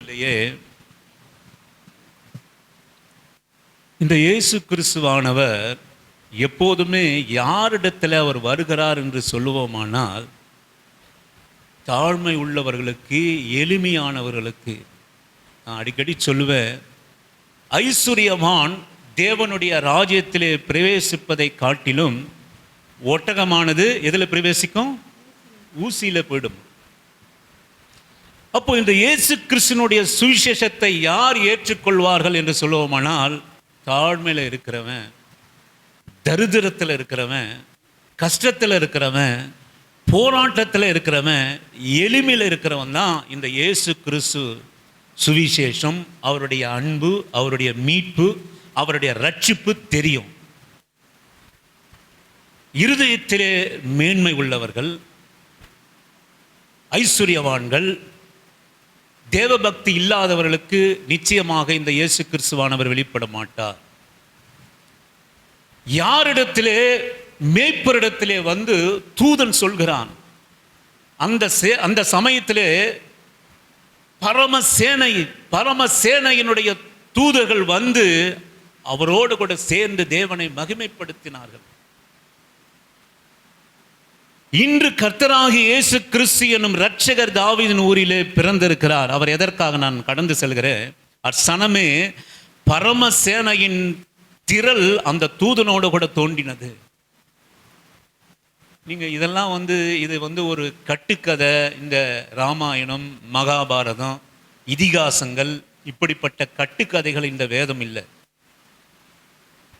உலகத்திலேயே இந்த இயேசு கிறிஸ்துவானவர் எப்போதுமே யாரிடத்தில் அவர் வருகிறார் என்று சொல்லுவோமானால், தாழ்மை உள்ளவர்களுக்கு, எளிமையானவர்களுக்கு. நான் அடிக்கடி சொல்லுவேன், ஐஸ்வர்யவான் தேவனுடைய ராஜ்யத்திலே பிரவேசிப்பதை காட்டிலும் ஒட்டகமானது எதில் பிரவேசிக்கும்? ஊசியில் போயிடும். அப்போ இந்த இயேசு கிறிஸ்துனுடைய சுவிசேஷத்தை யார் ஏற்றுக்கொள்வார்கள் என்று சொல்லுவோமானால், தாழ்மையில் இருக்கிறவன், தரித்திரத்தில் இருக்கிறவன், கஷ்டத்தில் இருக்கிறவன், போராட்டத்தில் இருக்கிறவன், எளிமையில் இருக்கிறவன் தான் இந்த இயேசு கிறிஸ்து சுவிசேஷம், அவருடைய அன்பு, அவருடைய மீட்பு, அவருடைய ரட்சிப்பு தெரியும். இருதயத்திலே மேன்மை உள்ளவர்கள், ஐஸ்வர்யவான்கள், தேவபக்தி இல்லாதவர்களுக்கு நிச்சயமாக இந்த இயேசு கிறிஸ்துவானவர் வெளிப்பட மாட்டார். யாரிடத்திலே? மேய்ப்பரிடத்திலே வந்து தூதன் சொல்கிறான். அந்த சமயத்திலே பரமசேனையினுடைய தூதர்கள் வந்து அவரோடு கூட சேர்ந்து தேவனை மகிமைப்படுத்தினார்கள். இன்று கர்த்தராகிய இயேசு கிறிஸ்து என்னும் இரட்சகர் தாவீதின் ஊரிலே பிறந்திருக்கிறார். அவர் எதற்காக நான் கடந்து செல்கிறேன்? அச்சனமே பரமசேனையின் திரள் அந்த தூதனோடு கூட தோன்றினது. நீங்க இதெல்லாம் இது ஒரு கட்டுக்கதை. இந்த ராமாயணம், மகாபாரதம், இதிகாசங்கள், இப்படிப்பட்ட கட்டுக்கதைகள் இந்த வேதம் இல்லை.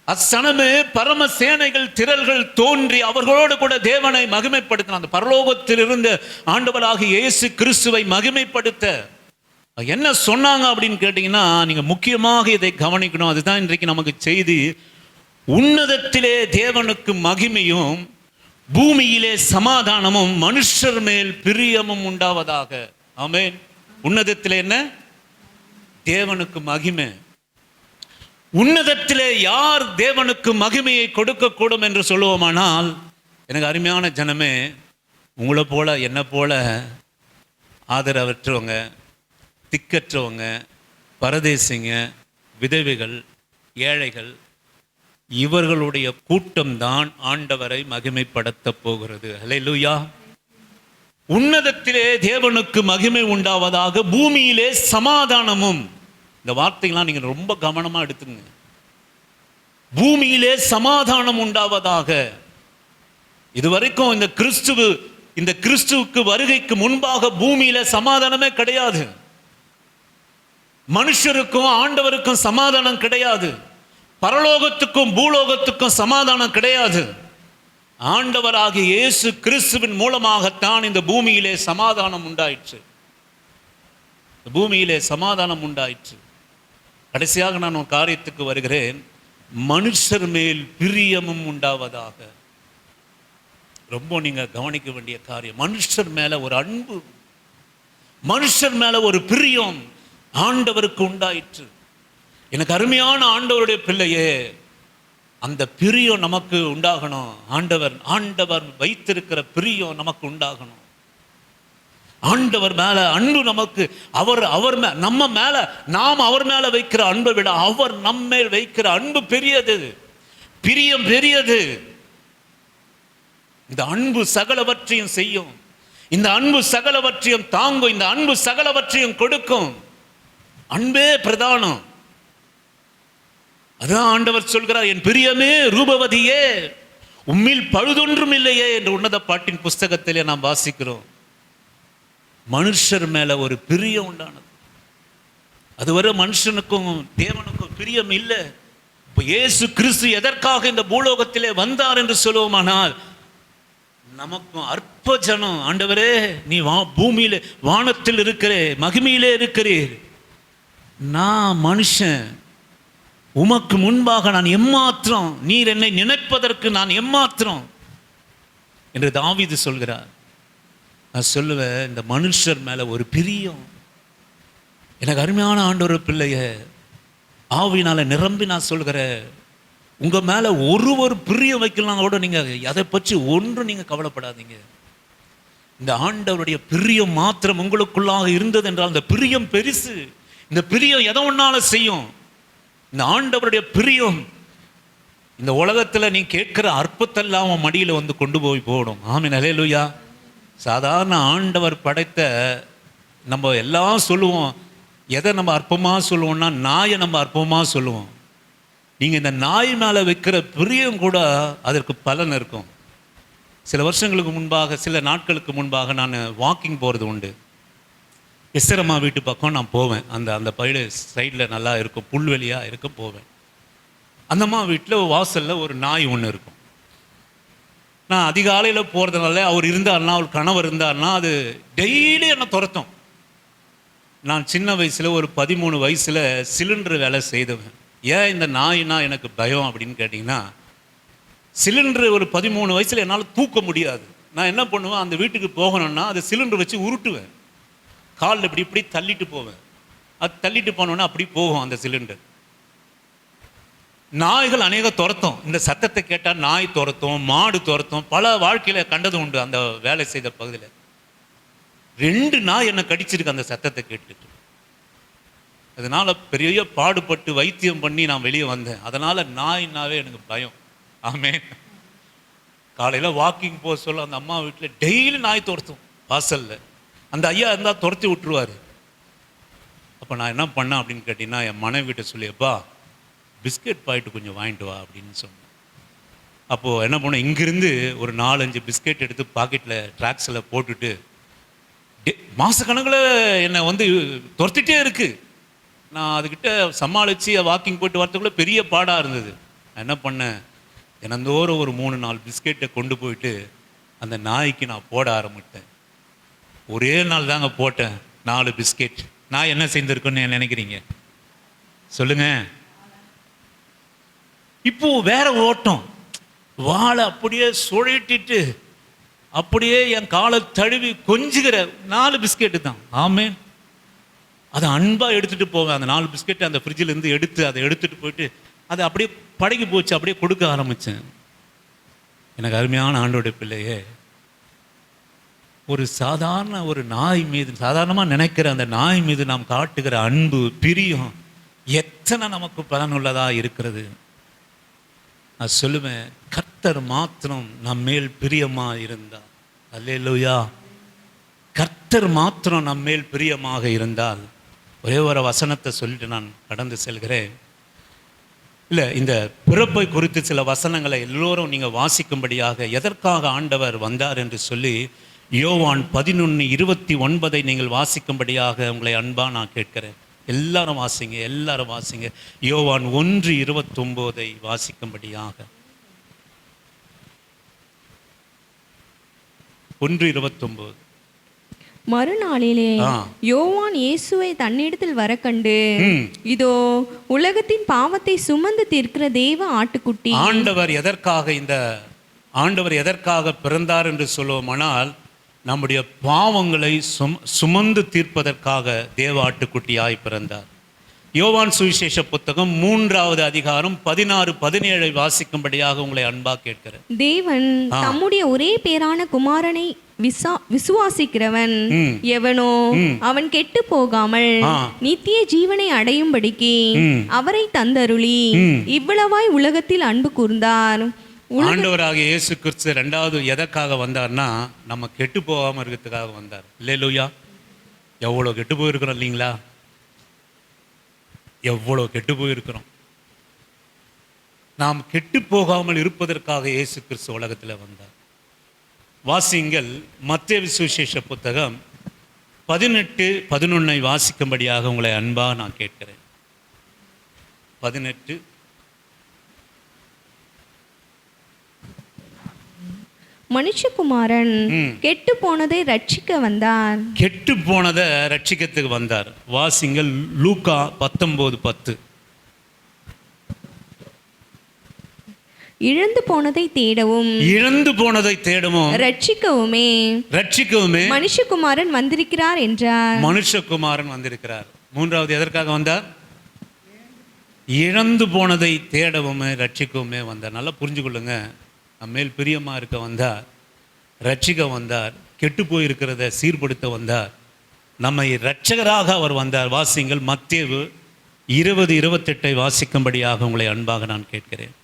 அச்சனமே பரமசேனைகள் திரள்கள் தோன்றி அவர்களோடு கூட தேவனை மகிமைப்படுத்தின. அந்த பரலோகத்தில் இருந்த ஆண்டவராகிய இயேசு கிறிஸ்துவை மகிமைப்படுத்த என்ன சொன்னாங்க அப்படின்னு கேட்டீங்கன்னா, நீங்க முக்கியமாக இதை கவனிக்கணும். அதுதான் இன்றைக்கு நமக்கு செய்தி. உன்னதத்திலே தேவனுக்கு மகிமையும், பூமியிலே சமாதானமும், மனுஷர் மேல் பிரியமும் உண்டாவதாக. ஆமென். உன்னதத்திலே என்ன? தேவனுக்கு மகிமை. உன்னதத்திலே யார் தேவனுக்கு மகிமையை கொடுக்கக்கூடும் என்று சொல்லுவோமானால், எனக்கு அருமையான ஜனமே, உங்களை போல என்ன போல ஆதரவற்றவங்க, திக்கற்றவங்க, பரதேசிங்க, விதவைகள், ஏழைகள், இவர்களுடைய கூட்டம்தான் ஆண்டவரை மகிமைப்படுத்த போகிறது. ஹல்லேலூயா. உன்னதத்திலே தேவனுக்கு மகிமை உண்டாவதாக, பூமியிலே சமாதானமும். இந்த வார்த்தைகள்லாம் நீங்க ரொம்ப கவனமா எடுத்துங்க. பூமியிலே சமாதானம் உண்டாவதாக. இதுவரைக்கும் இந்த கிறிஸ்துவுக்கு வருகைக்கு முன்பாக பூமியில சமாதானமே கிடையாது. மனுஷருக்கும் ஆண்டவருக்கும் சமாதானம் கிடையாது. பரலோகத்துக்கும் பூலோகத்துக்கும் சமாதானம் கிடையாது. ஆண்டவராகிய இயேசு கிறிஸ்துவின் மூலமாகத்தான் இந்த பூமியிலே சமாதானம் உண்டாயிற்று. பூமியிலே சமாதானம் உண்டாயிற்று. கடைசியாக நான் ஒரு காரியத்துக்கு வருகிறேன். மனுஷர் மேல் பிரியமும் உண்டாவதாக. ரொம்ப நீங்க கவனிக்க வேண்டிய காரியம். மனுஷர் மேல ஒரு அன்பு, மனுஷர் மேல ஒரு பிரியம் ஆண்டவருக்கு உண்டாயிற்று. எனக்கு அருமையான ஆண்டவருடைய பிள்ளையே, அந்த பிரியம் நமக்கு உண்டாகணும். ஆண்டவர் வைத்திருக்கிற பிரியம் நமக்கு உண்டாகணும். ஆண்டவர் மேல அன்பு நமக்கு, நாம் அவர் மேல வைக்கிற அன்பை விட அவர் நம்ம வைக்கிற அன்பு பெரியது, பிரியம் பெரியது. இந்த அன்பு சகலவற்றையும் செய்யும். இந்த அன்பு சகலவற்றையும் தாங்கும். இந்த அன்பு சகலவற்றையும் கொடுக்கும். அன்பே பிரதானம். அதான் ஆண்டவர் சொல்கிறார், என் பிரியமே ரூபவதியே, உம்மில் பழுதொன்றும் இல்லையே என்று உன்னத பாட்டின் புஸ்தகத்திலே நாம் வாசிக்கிறோம். மனுஷர் மேல ஒரு பிரியம் உண்டானது. அதுவரை மனுஷனுக்கும் தேவனுக்கும் பிரியம் இல்லை. இப்போ இயேசு கிறிஸ்து எதற்காக இந்த பூலோகத்திலே வந்தார் என்று சொல்லுவோமானால், நமக்கும் அற்ப ஜனம், ஆண்டவரே நீ பூமியிலே வானத்தில் இருக்கிறே, மகிமையிலே இருக்கிறீர், நான் மனுஷன், உமக்கு முன்பாக நான் எம்மாத்திரம், நீர் என்னை நினைப்பதற்கு நான் எம்மாத்திரம் என்று தாவீது சொல்கிறார். நான் சொல்லுவேன், இந்த மனுஷர் மேல ஒரு பிரியம். எனக்கு அருமையான ஆண்டவர் பிள்ளைய, ஆவியினால நிரம்பி நான் சொல்கிறேன், உங்க மேல ஒரு பிரியம் வைக்கலாம் கூட நீங்க அதை பற்றி ஒன்றும் நீங்க கவலைப்படாதீங்க. இந்த ஆண்டவருடைய பிரியம் மாத்திரம் உங்களுக்குள்ளாக இருந்தது என்றால் அந்த பிரியம் பெருசு. இந்த பிரியம் எதை ஒன்னால செய்யும்? இந்த ஆண்டவருடைய பிரியம் இந்த உலகத்தில் நீ கேட்கிற அற்பத்தெல்லாம் அவன் மடியில் வந்து கொண்டு போய் போடும். ஆமீன், அல்லேலூயா. சாதாரண ஆண்டவர் படைத்த நம்ம எல்லாம் சொல்லுவோம். எதை நம்ம அற்பமாக சொல்லுவோம்னா நாயை நம்ம அற்பமாக சொல்லுவோம். நீங்கள் இந்த நாய் மேலே வைக்கிற பிரியம் கூட அதற்கு பலன் இருக்கும். சில வருஷங்களுக்கு முன்பாக, சில நாட்களுக்கு முன்பாக நான் வாக்கிங் போகிறது உண்டு. எஸ்ஸரம்மா வீட்டு பக்கம் நான் போவேன். அந்த பயிர் சைடில் நல்லா இருக்கும், புல்வெளியாக இருக்க போவேன். அந்தம்மா வீட்டில் வாசலில் ஒரு நாய் ஒன்று இருக்கும். நான் அதிகாலையில் போகிறதுனால அவர் இருந்தார்னா, அவர் கணவர் இருந்தார்னா அது டெய்லி என்னை துரத்தும். நான் சின்ன வயசில் ஒரு 13 வயசில் சிலிண்டர் வேலை செய்தவன். ஏன் இந்த நாயினா எனக்கு பயம் அப்படின்னு கேட்டிங்கன்னா, சிலிண்டர் ஒரு 13 வயசில் என்னால் தூக்க முடியாது. நான் என்ன பண்ணுவேன், அந்த வீட்டுக்கு போகணும்னா அதை சிலிண்டர் வச்சு உருட்டுவேன். காலில் இப்படி இப்படி தள்ளிட்டு போவேன். அது தள்ளிட்டு போனோன்னா அப்படி போகும் அந்த சிலிண்டர். நாய்கள் அநேக துரத்தும். இந்த சத்தத்தை கேட்டால் நாய் துரத்தும், மாடு துரத்தும். பல வாழ்க்கையில் கண்டது உண்டு அந்த வேலை செய்த பகுதியில். 2 நாய் என்னை கடிச்சிருக்கு அந்த சத்தத்தை கேட்டுட்டு. அதனால் பெரிய பாடுபட்டு வைத்தியம் பண்ணி நான் வெளியே வந்தேன். அதனால் நாயினாவே எனக்கு பயம். ஆமென். காலையில் வாக்கிங் போக சொல்ல அந்த அம்மா வீட்டில் டெய்லி நாய் துரத்தும் வாசலில். அந்த ஐயா இருந்தால் துரத்தி விட்டுருவார். அப்போ நான் என்ன பண்ணேன் அப்படின்னு கேட்டிங்கன்னா, என் மனைவி வீட்டை சொல்லியப்பா பிஸ்கெட் பாக்கெட்டு கொஞ்சம் வாங்கிட்டு வா அப்படின்னு சொன்னேன். அப்போது என்ன பண்ணேன், இங்கேருந்து ஒரு 4-5 பிஸ்கெட் எடுத்து பாக்கெட்டில் ட்ராக்ஸில் போட்டுட்டு மாதக்கணக்கில் என்னை வந்து துரத்திட்டே இருக்குது. நான் அதுக்கிட்ட சமாளித்து வாக்கிங் போயிட்டு வரத்துக்குள்ளே பெரிய பாடாக இருந்தது. நான் என்ன பண்ணேன், தினந்தோறும் ஒரு 3-4 பிஸ்கெட்டை கொண்டு போயிட்டு அந்த நாய்க்கு நான் போட ஆரம்பித்தேன். ஒரே நாள் தாங்க போட்டேன் 4 பிஸ்கெட். நான் என்ன செய்திருக்கேன்னு நினைக்கிறீங்க சொல்லுங்கள்? இப்போ வேற ஓட்டம். வாழை அப்படியே சுழட்டிட்டு அப்படியே என் காலை தழுவி கொஞ்சுகிற 4 பிஸ்கெட்டு தான். ஆமென். அதை அன்பாக எடுத்துகிட்டு போவேன். அந்த 4 பிஸ்கெட்டு அந்த ஃப்ரிட்ஜிலேருந்து எடுத்து அதை எடுத்துகிட்டு போயிட்டு அதை அப்படியே பழகி போச்சு. அப்படியே கொடுக்க ஆரம்பித்தேன். எனக்கு அருமையான ஆண்டோட பிள்ளையே, ஒரு சாதாரண ஒரு நாய் மீது, சாதாரணமாக நினைக்கிற அந்த நாய் மீது நாம் காட்டுகிற அன்பு, பிரியம் எத்தனை நமக்கு பலனுள்ளதாக இருக்கிறது. நான் சொல்லுவேன், கர்த்தர் மாத்திரம் நம்மேல் பிரியமாக இருந்தால், அல்லேலூயா, கர்த்தர் மாத்திரம் நம்மேல் பிரியமாக இருந்தால், ஒரே ஒரு வசனத்தை சொல்லிட்டு நான் கடந்து செல்கிறேன். இல்லை, இந்த பிறப்பை குறித்து சில வசனங்களை எல்லோரும் நீங்கள் வாசிக்கும்படியாக, எதற்காக ஆண்டவர் வந்தார் என்று சொல்லி யோவான் 11:29 நீங்கள் வாசிக்கும்படியாக உங்களை அன்பாக நான் கேட்கிறேன். எல்லாரும் வாசிங்க, எல்லாரும் வாசிங்க. யோவான் 1:29 வாசிக்கும்படியாக. 1:29. மறுநாளிலே யோவான் இயேசுவை தன்னிடத்தில் வர கண்டு, இதோ உலகத்தின் பாவத்தை சுமந்து தீர்க்கிற தேவ ஆட்டுக்குட்டி. ஆண்டவர் எதற்காக பிறந்தார் என்று சொல்லுவோமானால், நம்முடைய பாவங்களை சுமந்து தீர்ப்பதற்காக தேவ ஆட்டுக்குட்டியாய் பிறந்தார். யோவான் சுவிசேஷ புத்தகம் 3வது அதிகாரம் 16-17 வாசிக்கும்படியாக உங்களை அன்பா கேட்கிறேன். தேவன் தம்முடைய ஒரே பேரான குமாரனை விசுவாசிக்கிறவன் எவனோ அவன் கெட்டு போகாமல் நித்திய ஜீவனை அடையும்படிக்கு அவரை தந்தருளி இவ்வளவாய் உலகத்தில் அன்பு கூர்ந்தார். ஆண்டவராக இயேசு கிறிஸ்து 2வது எதற்காக வந்தார்னா, நம்ம கெட்டு போகாமல் இருக்கிறதுக்காக வந்தார். அல்லேலூயா. எவ்வளோ கெட்டு போயிருக்கிறோம் இல்லைங்களா? எவ்வளோ கெட்டு போயிருக்கிறோம். நாம் கெட்டு போகாமல் இருப்பதற்காக இயேசு கிறிஸ்து உலகத்தில் வந்தார். வாசிங்கள் மத்தேயு சுவிசேஷ புத்தகம் 18-11 வாசிக்கும்படியாக உங்களை அன்பா நான் கேட்கிறேன். 18. மனுஷகுமாரன் கெட்டு போனதை ரட்சிக்க வந்தார். கெட்டு போனதை ரட்சிக்கிறதுக்கு வந்தார். வாசிங்கள் லூக்கா 19:10. இழந்து போனதை தேடவும் ரட்சிக்கவுமே மனுஷகுமாரன் வந்திருக்கிறார் என்றார். மனுஷகுமாரன் வந்திருக்கிறார். 3வது எதற்காக வந்தார்? இழந்து போனதை தேடவுமே ரட்சிக்கவுமே வந்தார். நல்லா புரிஞ்சு கொள்ளுங்க. நம்ம மேல் பிரியமாக இருக்க வந்தார், ரட்சிக்க வந்தார், கெட்டு போயிருக்கிறத சீர்படுத்த வந்தார். நம்மை இரட்சகராக அவர் வந்தார். வாசிங்கள், மத்தேயு 20:28 வாசிக்கும்படியாக உங்களை அன்பாக நான் கேட்கிறேன்.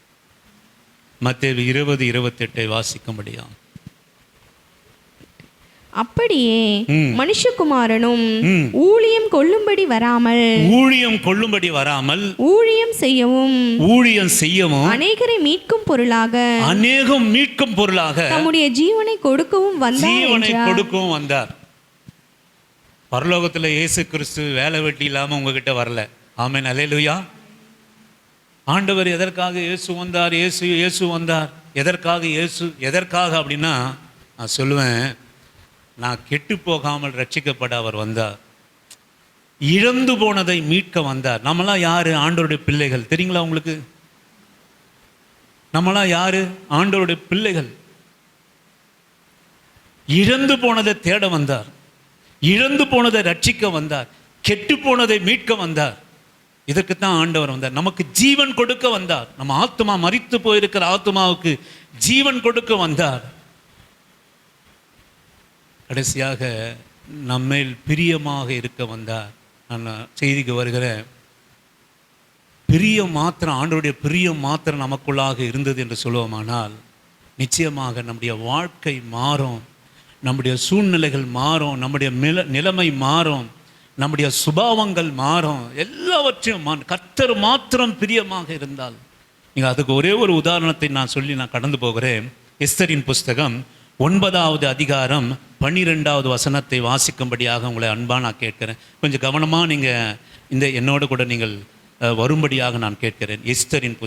மத்தேயு 20:28 வாசிக்கும்படியாக. அப்படியே மனுஷகுமாரனும் ஊழியம் கொள்ளும்படி வராமல் ஊழியம் செய்யவும் அநேகரை மீட்கும் பொருளாக தம்முடைய ஜீவனை கொடுக்கவும் வந்தார். பரலோகத்துல இயேசு கிறிஸ்து வேலை வெட்டி இல்லாம உங்ககிட்ட வரல. ஆமென், அல்லேலூயா. ஆண்டவர் எதற்காக இயேசு வந்தார்? இயேசு வந்தார். எதற்காக அப்படின்னா நான் சொல்லுவேன், நான் கெட்டு போகாமல் ரட்சிக்கப்பட அவர் வந்தார். இழந்து போனதை மீட்க வந்தார். நம்மளாம் யாரு? ஆண்டவருடைய பிள்ளைகள். தெரியுங்களா உங்களுக்கு? நம்மளாம் யாரு? ஆண்டவருடைய பிள்ளைகள். இழந்து போனதை தேட வந்தார், இழந்து போனதை ரட்சிக்க வந்தார், கெட்டு போனதை மீட்க வந்தார். இதற்குத்தான் ஆண்டவர் வந்தார். நமக்கு ஜீவன் கொடுக்க வந்தார். நம்ம ஆத்மா, மரித்து போயிருக்கிற ஆத்மாவுக்கு ஜீவன் கொடுக்க வந்தார். கடைசியாக நம்மேல் பிரியமாக இருக்க வந்தார். நான் செய்திக்கு வருகிறேன். பிரியம் மாத்திரம், ஆண்டவருடைய பிரியம் மாத்திரம் நமக்குள்ளாக இருந்தது என்று சொல்லுவோமானால் நிச்சயமாக நம்முடைய வாழ்க்கை மாறும், நம்முடைய சூழ்நிலைகள் மாறும், நம்முடைய நிலைமை மாறும், நம்முடைய சுபாவங்கள் மாறும், எல்லாவற்றையும் கர்த்தர் மாத்திரம் பிரியமாக இருந்தால். நீங்கள் அதுக்கு ஒரே ஒரு உதாரணத்தை நான் சொல்லி நான் கடந்து போகிறேன். எஸ்தரின் புஸ்தகம் 9வது அதிகாரம் 12வது வசனத்தை வாசிக்கும்படியாக உங்களை அன்பா நான் கேட்கிறேன். கொஞ்சம் கவனமாக நீங்கள் என்னோடு கூட நீங்கள் வரும்படியாக நான் கேட்கிறேன். எஸ்தரின்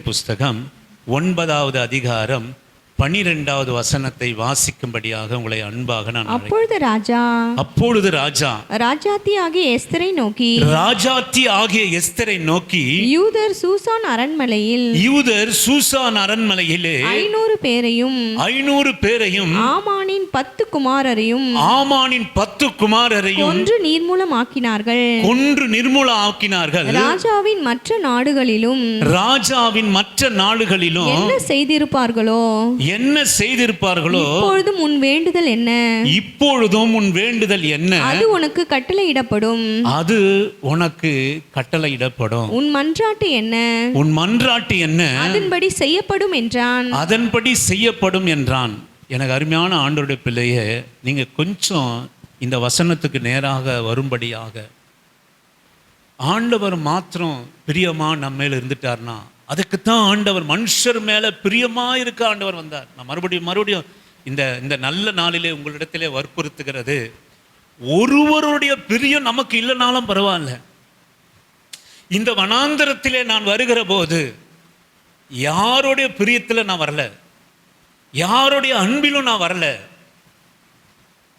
புஸ்தகம் 9வது அதிகாரம் 12வது வசனத்தை வாசிக்கும்படியாக உங்களை அன்பாக நான். அப்பொழுது ராஜா ராஜாத்தி ஆகிய எஸ்தரை நோக்கி யூதர் சூசான் அரண்மனையிலே 500 பேரையும் ஆமானின் 10 குமாரரையும் கொன்று நிர்மூலமாக்கினார்கள். ராஜாவின் மற்ற நாடுகளிலும் என்ன செய்திருப்பார்களோ இப்பொழுதும் உன் வேண்டுதல் என்ன? அது உனக்கு கட்டளையிடப்படும். உன் மன்றாட்டு என்ன? அதன்படி செய்யப்படும் என்றான். எனக்கு அருமையான ஆண்டவருடைய பிள்ளையே, நீங்க கொஞ்சம் இந்த வசனத்துக்கு நேராக வரும்படியாக, ஆண்டவர் மாத்திரம் பிரியமா நம்ம மேல இருந்துட்டார்னா, அதுக்குத்தான் ஆண்டவர் மனுஷர் மேல பிரியமா இருக்க ஆண்டவர் வந்தார். நான் மறுபடியும் இந்த நல்ல நாளிலே உங்களிடத்திலே வற்புறுத்துகிறது, ஒருவருடைய பிரியம் நமக்கு இல்லைனாலும் பரவாயில்ல. இந்த வனாந்தரத்திலே நான் வருகிற போது யாருடைய பிரியத்தில் நான் வரல, யாருடைய அன்பிலும் நான் வரல,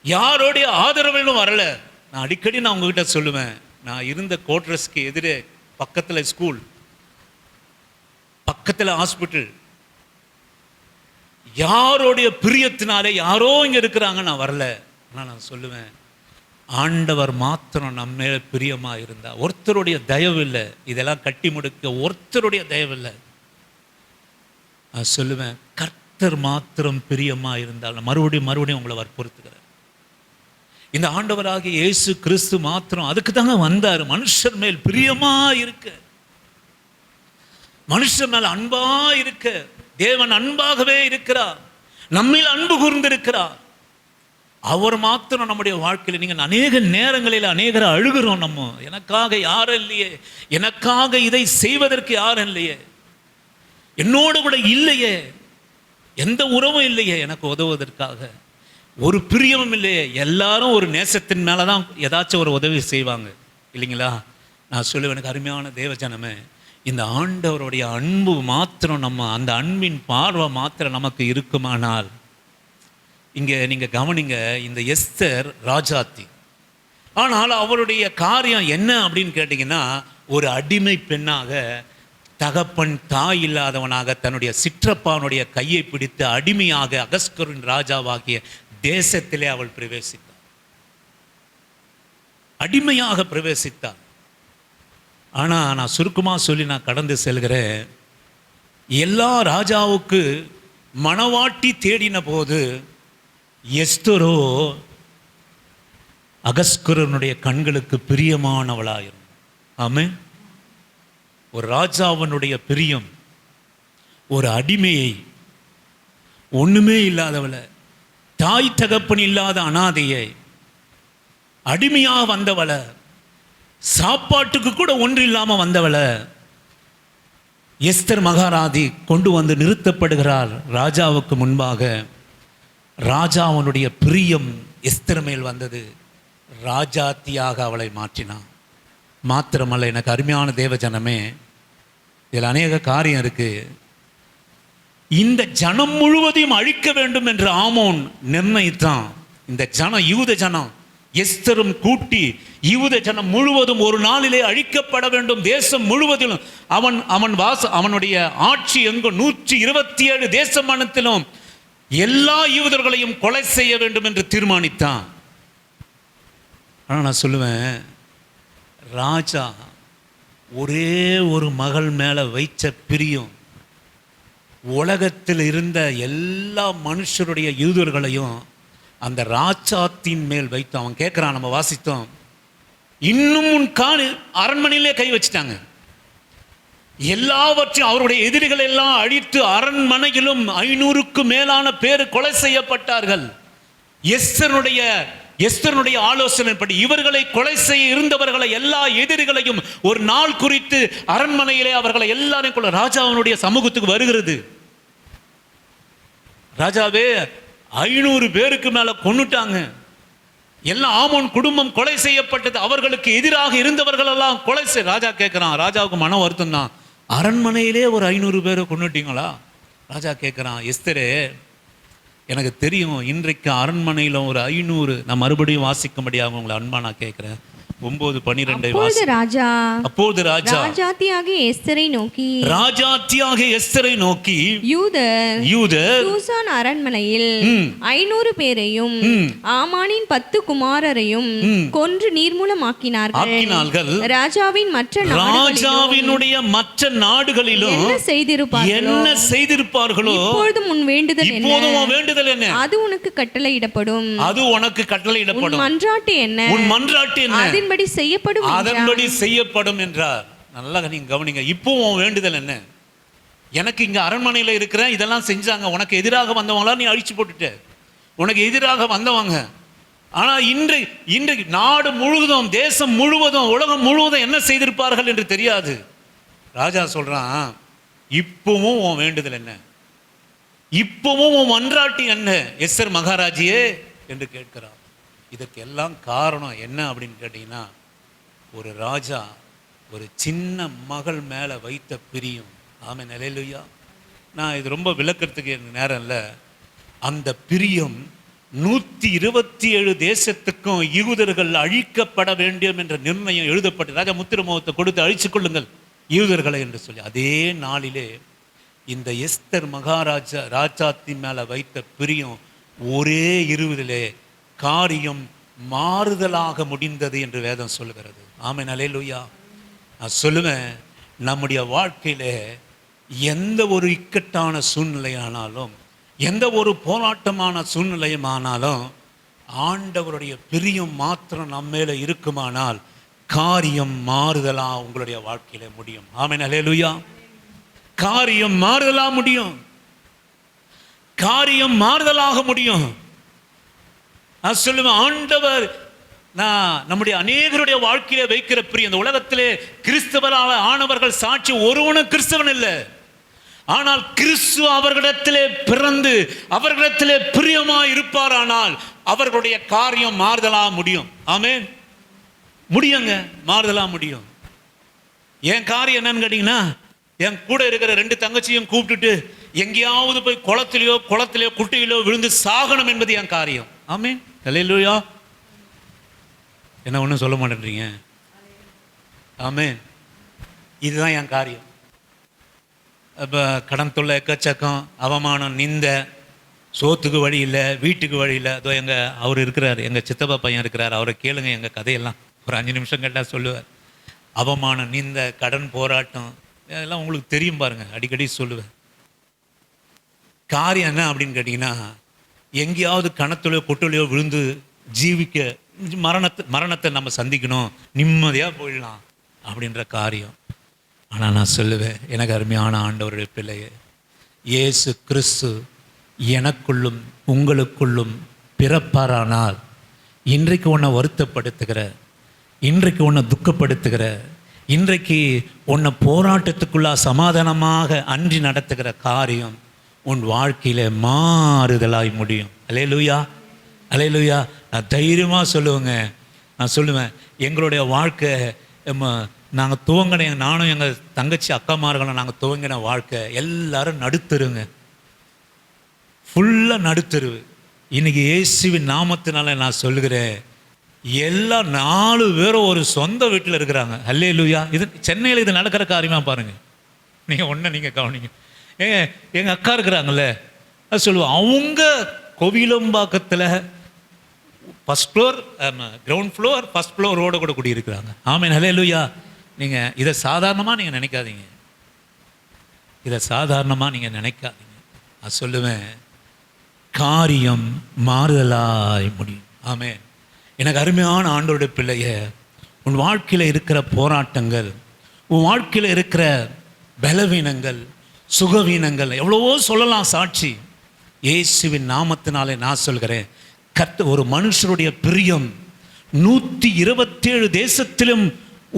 யாருடைய ஆதரவிலும் வரல. நான் அடிக்கடி உங்ககிட்ட சொல்லுவேன், நான் இருந்த கோட்ரஸ்க்கு எதிரே பக்கத்தில் ஸ்கூல், பக்கத்தில் ஹாஸ்பிட்டல், யாரோடைய பிரியத்தினாலே யாரோ இங்க இருக்கிறாங்க, நான் வரல. ஆனால் நான் சொல்லுவேன், ஆண்டவர் மாத்திரம் நம்ம மேல பிரியமா இருந்தா, ஒருத்தருடைய தயவு இல்லை, இதெல்லாம் கட்டி முடிக்க ஒருத்தருடைய தயவு இல்லை. நான் சொல்லுவேன், கர்த்தர் மாத்திரம் பிரியமா இருந்தால், மறுபடியும் உங்களை வற்புறுத்துகிறேன். இந்த ஆண்டவராகிய இயேசு கிறிஸ்து மாத்திரம் அதுக்கு தாங்க வந்தார், மனுஷர் மேல் பிரியமா இருக்க, மனுஷன் மேல் அன்பா இருக்க. தேவன் அன்பாகவே இருக்கிறார், நம்மில் அன்பு கூர்ந்திருக்கிறார். அவர் மாத்திரம் நம்முடைய வாழ்க்கையில், நீங்கள் அநேக நேரங்களில் அநேகரை அழுகிறோம். நம்ம எனக்காக யாரும் இல்லையே, எனக்காக இதை செய்வதற்கு யாரும் இல்லையே, என்னோடு கூட இல்லையே, எந்த உறவும் இல்லையே எனக்கு உதவுவதற்காக, ஒரு பிரியமும் இல்லையே. எல்லாரும் ஒரு நேசத்தின் மேலதான் ஏதாச்சும் ஒரு உதவி செய்வாங்க இல்லைங்களா? நான் சொல்லுவேன், எனக்கு அருமையான தேவஜனமே, இந்த ஆண்டவருடைய அன்பு மாத்திரம், நம்ம அந்த அன்பின் பார்வை மாத்திரம் நமக்கு இருக்குமானால், இங்கே நீங்கள் கவனிங்க, இந்த எஸ்தர் ராஜாத்தி, ஆனால் அவருடைய காரியம் என்ன அப்படின்னு கேட்டிங்கன்னா, ஒரு அடிமை பெண்ணாக, தகப்பன் தாய் இல்லாதவனாக தன்னுடைய சிற்றப்பானுடைய கையை பிடித்து அடிமையாக அகஸ்கரின் ராஜாவாகிய தேசத்திலே அவள் பிரவேசித்தாள், அடிமையாக பிரவேசித்தாள். ஆனால் நான் சுருக்கமாக சொல்லி நான் கடந்து செல்கிறேன், எல்லா ராஜாவுக்கு மணவாட்டி தேடின போது எஸ்தரோ அகஸ்கரனுடைய கண்களுக்கு பிரியமானவளாயிரும். ஆமென். ஒரு ராஜாவனுடைய பிரியம் ஒரு அடிமையை, ஒண்ணுமே இல்லாதவளை, தாய் தகப்பன் இல்லாத அனாதையை, அடிமையாக வந்தவளை, சாப்பாட்டுக்கு கூட ஒன்று இல்லாம வந்தவளை எஸ்தர் மகாராணி கொண்டு வந்து நிறுத்தப்படுகிறார் ராஜாவுக்கு முன்பாக. ராஜாவனுடைய பிரியம் எஸ்தர் மேல் வந்தது. ராஜாத்தியாக அவளை மாற்றினான். மாத்திரமல்ல, எனக்கு அருமையான தேவஜனமே, இதில் அநேக காரியம் இருக்கு. இந்த ஜனம் முழுவதையும் அழிக்க வேண்டும் என்று ஆமோன் நிர்ணயித்தான். இந்த ஜனம், யூத ஜனம், எஸ்தரும் கூட்டி யூத ஜனம் முழுவதும் ஒரு நாளிலே அழிக்கப்பட வேண்டும். தேசம் முழுவதிலும் அவனுடைய ஆட்சி எங்கும் 127 தேசமானத்திலும் எல்லா யூதர்களையும் கொலை செய்ய வேண்டும் என்று தீர்மானித்தான். ஆனால் நான் சொல்லுவேன், ராஜா ஒரே ஒரு மகள் மேலே வைச்ச பிரியம் உலகத்தில் இருந்த எல்லா மனுஷருடைய யூதர்களையும் அந்த ராஜாத்தின் மேல் வைத்து அவன் கேட்குறான். நம்ம வாசித்தோம், இன்னும் உன் அரண்மனையிலே கை வச்சுட்டாங்க. எல்லாவற்றையும் அவருடைய எதிரிகள் எல்லாம் அழித்து அரண்மனையிலும் 500க்கு மேலான பேர் கொலை செய்யப்பட்டார்கள். எஸ்தருடைய ஆலோசனைப்படி இவர்களை கொலை செய்ய இருந்தவர்களை, எல்லா எதிரிகளையும் ஒரு நாள் குறித்து அரண்மனையிலே அவர்களை எல்லாரையும் கொள்ள ராஜாவினுடைய சமூகத்துக்கு வருகிறது. ராஜாவே 500 பேருக்கு மேல கொன்னுட்டாங்க. எல்லாம் ஆமோன் குடும்பம் கொலை செய்யப்பட்டது. அவர்களுக்கு எதிராக இருந்தவர்கள் எல்லாம் கொலை ராஜா கேட்கிறான். ராஜாவுக்கு மன வருத்தம் தான். அரண்மனையிலே ஒரு 500 பேரை கொன்னுட்டீங்களா? ராஜா கேட்கிறான், எஸ்தரே, எனக்கு தெரியும் இன்றைக்கு அரண்மனையில் ஒரு 500. நான் மறுபடியும் வாசிக்கும்படியாக உங்களை அன்பா நான் கேட்கிறேன். 9:12 அப்பொழுது ராஜா ராஜாத்தியாகிய எஸ்தரை நோக்கி யூதர் சூசான் அரண்மனையில் 500 பேரையும் ஆமானின் 10 குமாரரையும் கொன்று நீர்மூலமாக்கினார்கள். ராஜாவினுடைய மற்ற நாடுகளிலும் என்ன செய்திருப்பார்களோ இப்பொழுதும் உன் வேண்டுதல் என்ன? அது உனக்கு கட்டளையிடப்படும். உன் மன்றாட்டு என்ன? அதன்படி செய்யப்படும் என்றார். நல்லா நீங்க கவனிங்க. இப்போ உன் வேண்டுதல் என்ன? எனக்கு இங்க அரண்மனையில் இருக்கிறேன், இதெல்லாம் செஞ்சாங்க. உனக்கு எதிராக வந்தவங்களா நீ அழிச்சு போட்டுட்ட. உனக்கு எதிராக வந்தவங்க. ஆனா இன்றைக்கு நாடு முழுவதும், தேசம் முழுவதும், உலகம் முழுவதும் என்ன செய்திருப்பார்கள் என்று தெரியாது. ராஜா சொல்றான், இப்பவும் உன் வேண்டுதல் என்ன? இப்பவும் உன் மன்றாட்டு என்ன எஸ்தர் மகாராஜியே என்று கேட்கிறார். இதற்கு எல்லாம் காரணம் என்ன அப்படின்னு கேட்டீங்கன்னா, ஒரு ராஜா ஒரு சின்ன மகள் மேலே வைத்த பிரியம். ஆமென், அல்லேலூயா. நான் இது ரொம்ப விளக்கறதுக்கு எனக்கு நேரம் இல்லை. அந்த பிரியம் 127 தேசத்துக்கும் யூதர்கள் அழிக்கப்பட வேண்டும் என்ற நிர்ணயம் எழுதப்பட்டு ராஜா முத்திரமோகத்தை கொடுத்து அழிச்சு கொள்ளுங்கள் யூதர்களை என்று சொல்லி, அதே நாளிலே இந்த எஸ்தர் ராஜாத்தின் மேலே வைத்த பிரியம் ஒரே இரவிலே காரியம் மாறுதலாக முடிந்தது என்று வேதம் சொல்லுகிறது. ஆமென், அல்லேலூயா. நான் சொல்லுவேன், நம்முடைய வாழ்க்கையில எந்த ஒரு இக்கட்டான சூழ்நிலையானாலும், எந்த ஒரு போராட்டமான சூழ்நிலையுமானாலும், ஆண்டவருடைய பிரியம் மாத்திரம் நம்ம மேல இருக்குமானால் காரியம் மாறுதலா உங்களுடைய வாழ்க்கையில முடியும். ஆமென், அல்லேலூயா. காரியம் மாறுதலா முடியும். காரியம் மாறுதலாக முடியும். நான் சொல்லுவேன், ஆண்டவர் நம்முடைய அநேகருடைய வாழ்க்கையில வைக்கிற பிரியம். இந்த உலகத்திலே கிறிஸ்தவராக ஆனவர்கள் சாட்சி ஒருவனும் கிறிஸ்தவன் இல்லை. ஆனால் கிறிஸ்து அவர்களிடத்திலே பிறந்து அவர்களிடத்திலே பிரியமாய் இருப்பாரானால் அவர்களுடைய காரியம் மாறுதலா முடியும். ஆமென், முடியுங்க, மாறுதலா முடியும். என் காரியம் என்னன்னு கேட்டீங்கன்னா, என் கூட இருக்கிற 2 தங்கச்சியும் கூப்பிட்டுட்டு எங்கேயாவது போய் குளத்திலேயோ குட்டையிலோ விழுந்து சாகனம் என்பது என் காரியம். ஆமென், அல்லேலூயா. என்ன ஒன்றும் சொல்ல மாட்டேன்றீங்க? ஆமென், இதுதான் என் காரியம். இப்போ கடன் தொல்லை, எக்கச்சக்கம், அவமானம், நிந்தை, சோத்துக்கு வழி இல்லை, வீட்டுக்கு வழி இல்லை. அதோ அவர் இருக்கிறார், எங்கள் சித்தப்பா பையன் இருக்கிறார், அவரை கேளுங்க, எங்கள் கதையெல்லாம் ஒரு 5 நிமிஷம் கேட்டால் சொல்லுவார். அவமானம், நிந்தை, கடன் போராட்டம், இதெல்லாம் உங்களுக்கு தெரியும் பாருங்க, அடிக்கடி சொல்லுவேன். காரியம் என்ன அப்படின்னு கேட்டிங்கன்னா, எங்கேயாவது கணத்துலையோ கொட்டுலையோ விழுந்து ஜீவிக்க மரணத்தை நம்ம சந்திக்கணும், நிம்மதியாக போயிடலாம் அப்படின்ற காரியம். ஆனால் நான் சொல்லுவேன், எனக்கு அருமையான ஆண்டவருடைய பிள்ளையே, இயேசு கிறிஸ்து எனக்குள்ளும் உங்களுக்குள்ளும் பிறப்பாரானால் இன்றைக்கு உன்னை வருத்தப்படுத்துகிற, இன்றைக்கு உன்னை துக்கப்படுத்துகிற, இன்றைக்கு உன்னை போராட்டத்துக்குள்ளா சமாதானமாக அன்றி நடத்துகிற காரியம் உன் வாழ்க்கையில் மாறுதலாய் முடியும். அல்லேலூயா, அல்லேலூயா. நான் தைரியமாக சொல்லுவேங்க, நான் சொல்லுவேன், எங்களுடைய வாழ்க்கை நாங்கள் துவங்கின, நானும் எங்கள் தங்கச்சி அக்காமார்களும் நாங்கள் துவங்கின வாழ்க்கை எல்லாரும் நடுத்தருங்க, ஃபுல்லாக நடுத்தருவு. இன்னைக்கு இயேசுவின் நாமத்தினால நான் சொல்லுகிறேன், எல்லா 4 பேரும் ஒரு சொந்த வீட்டில் இருக்கிறாங்க. அல்லேலூயா. இது சென்னையில் இது நடக்கிற காரியமாக பாருங்கள். நீங்கள் கவனிங்க. எங்கள் அக்கா இருக்கிறாங்கல்ல, அது சொல்லுவோம், அவங்க கோவிலம்பாக்கத்தில் first floor, ground floor, first ஃப்ளோரோடு கூட குடியிருக்கிறாங்க. ஆமென், அல்லேலூயா. நீங்கள் இதை சாதாரணமாக நீங்கள் நினைக்காதீங்க, இதை சாதாரணமாக நீங்கள் நினைக்காதீங்க. நான் சொல்லுவேன், காரியம் மாறுதலாய் முடியும். ஆமென். எனக்கு அருமையான ஆண்டோட பிள்ளைய, உன் வாழ்க்கையில் இருக்கிற போராட்டங்கள், உன் வாழ்க்கையில் இருக்கிற பலவீனங்கள், சுகவீனங்கள், எவ்வளவோ சொல்லலாம் சாட்சி. இயேசுவின் நாமத்தினாலே நான் சொல்கிறேன், ஒரு மனுஷருடைய பிரியம் 127 தேசத்திலும்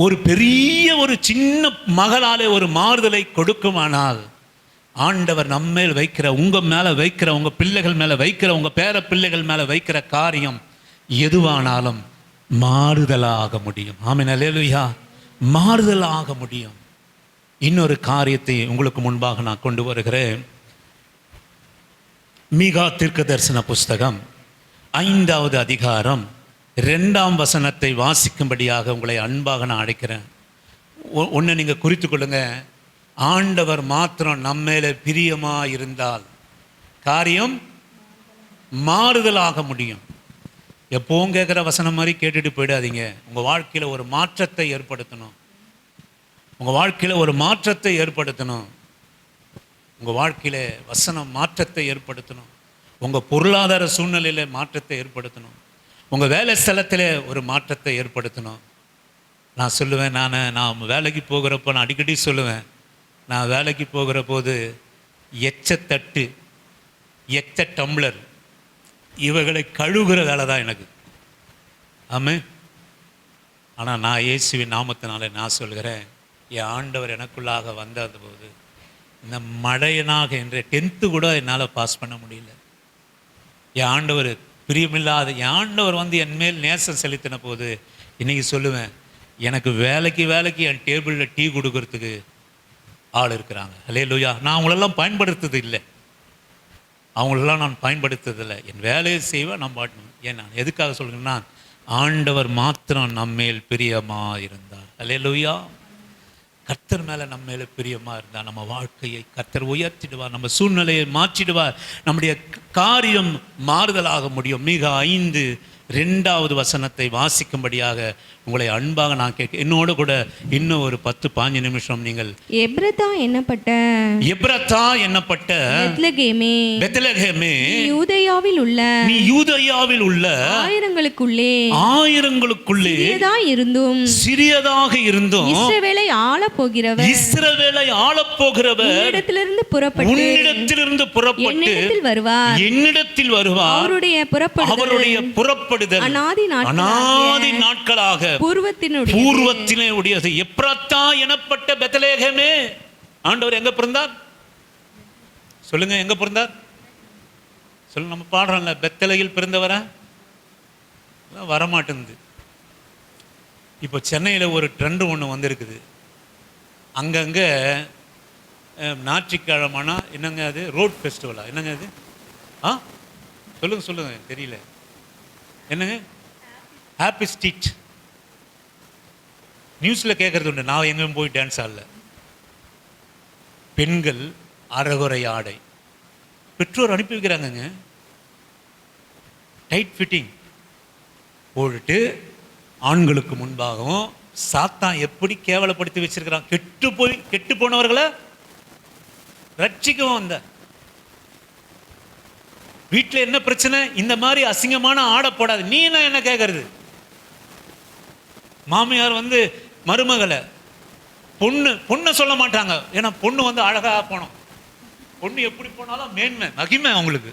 ஒரு பெரிய ஒரு சின்ன மகளாலே ஒரு மாறுதலை கொடுக்குமானால், ஆண்டவர் நம்மேல் வைக்கிற, உங்கள் மேலே வைக்கிற, உங்கள் பிள்ளைகள் மேலே வைக்கிற, உங்கள் பேர பிள்ளைகள் மேலே வைக்கிற காரியம் எதுவானாலும் மாறுதலாக முடியும். ஆமென், அல்லேலூயா. மாறுதலாக முடியும். இன்னொரு காரியத்தை உங்களுக்கு முன்பாக நான் கொண்டு வருகிறேன். மீகா தீர்க்கதரிசன புஸ்தகம் 5வது அதிகாரம் 2ஆம் வசனத்தை வாசிக்கும்படியாக உங்களை அன்பாக நான் அழைக்கிறேன். ஒன்று நீங்கள் குறித்து கொள்ளுங்க, ஆண்டவர் மாத்திரம் நம்ம மேலே பிரியமாக இருந்தால் காரியம் மாறுதலாக முடியும். எப்பவும் கேட்குற வசனம் மாதிரி கேட்டுட்டு போயிடாதீங்க. உங்கள் வாழ்க்கையில் ஒரு மாற்றத்தை ஏற்படுத்தணும், உங்கள் வாழ்க்கையில் ஒரு மாற்றத்தை ஏற்படுத்தணும், உங்கள் வாழ்க்கையில் வசனம் மாற்றத்தை ஏற்படுத்தணும், உங்கள் பொருளாதார சூழ்நிலையில் மாற்றத்தை ஏற்படுத்தணும், உங்கள் வேலை ஸ்தலத்தில் ஒரு மாற்றத்தை ஏற்படுத்தணும். நான் சொல்லுவேன், நான் வேலைக்கு போகிறப்போ நான் அடிக்கடி சொல்லுவேன், நான் வேலைக்கு போகிற போது எச்சத்தட்டு, எச்ச டம்ளர் இவர்களை கழுவுகிற வேலை தான் எனக்கு. ஆமே. ஆனால் நான் இயேசுவின் நாமத்தினால நான் சொல்கிறேன், என் ஆண்டவர் எனக்குள்ளாக வந்த போது இந்த மடையனாக என்ற 10th கூட என்னால் பாஸ் பண்ண முடியல. என் ஆண்டவர் பிரியமில்லாத, என் ஆண்டவர் வந்து என் மேல் நேசம் செலுத்தின போது இன்றைக்கி சொல்லுவேன், எனக்கு வேலைக்கு என் டேபிளில் டீ கொடுக்கறதுக்கு ஆள் இருக்கிறாங்க. அல்லேலூயா. நான் அவங்களெல்லாம் பயன்படுத்துறது இல்லை, அவங்களெல்லாம் நான் பயன்படுத்துறதில்லை. என் வேலையை செய்வேன், நான் பாட்டணும். ஏன் நான் எதுக்காக சொல்கிறேன்னா, ஆண்டவர் மாத்திரம் நம்மேல் பிரியமாக இருந்தார். அல்லேலூயா. கர்த்தர் மேலே நம்ம மேலே பிரியமாக இருந்தால் நம்ம வாழ்க்கையை கர்த்தர் உயர்த்திடுவார், நம்ம சூழ்நிலையை மாற்றிடுவார், நம்முடைய காரியம் மாறுதலாக முடியும். மீகா 5:2 வசனத்தை வாசிக்கும்படியாக உங்களை அன்பாக நான் கேட்க, என்னோடு கூட இன்னும் ஒரு 10-15 நிமிஷம் நீங்கள் எப்ரத்தா எண்ணப்பட்ட பெத்லகேமே யூதேயாவில் உள்ள ஆயிரங்களுக்குள்ளே சிறியதாக இருந்தும் இஸ்ரவேலை ஆளப் போகிறவர் உன்னிடத்திலிருந்து புறப்பட்டு என்னிடத்தில் வருவார். அவருடைய புறப்படுதல் அநாதி நாட்களாக பூர்வத்திலே உடையது. எப்ராத்தா எனப்பட்ட பெத்லகேமே. ஆண்டவர் எங்க பிறந்தார் சொல்லுங்க, எங்க பிறந்தார் சொல்லுங்க. நம்ம பாடுறோம்ல, பெத்லகேமில் பிறந்தவரா வரமாட்டேங்குது. இப்போ சென்னையில் ஒரு ட்ரெண்டு ஒன்று வந்திருக்குது. அங்கங்கே ஞாயிற்றுக்கிழமைனா என்னங்க அது, ரோட் ஃபெஸ்டிவலா என்னங்க அது? சொல்லுங்க தெரியல என்னங்க, ஹாப்பி ஸ்ட்ரீட். நியூஸில் கேட்குறது உண்டு, நான் எங்கேயும் போய் டான்ஸ் ஆடல. பெண்கள் அரைகுறை ஆடை, பெற்றோர் அனுப்பி வைக்கிறாங்கங்க, டைட் ஃபிட்டிங் போட்டுட்டு ஆண்களுக்கு முன்பாகவும். சாத்தான் எப்படி கேவலப்படுத்தி வச்சிருக்கிறான், கெட்டு போனவர்களை ரட்சிக்கவும் வந்த வீட்டில் என்ன பிரச்சனை? இந்த மாதிரி அசிங்கமான ஆடை போடாது. நீ என்ன கேட்கறது? மாமியார் வந்து மருமகளை பொண்ணை சொல்ல மாட்டாங்க. ஏன்னா பொண்ணு வந்து அழகா போனோம். பொண்ணு எப்படி போனாலும் மேன்மை மகிமை அவங்களுக்கு.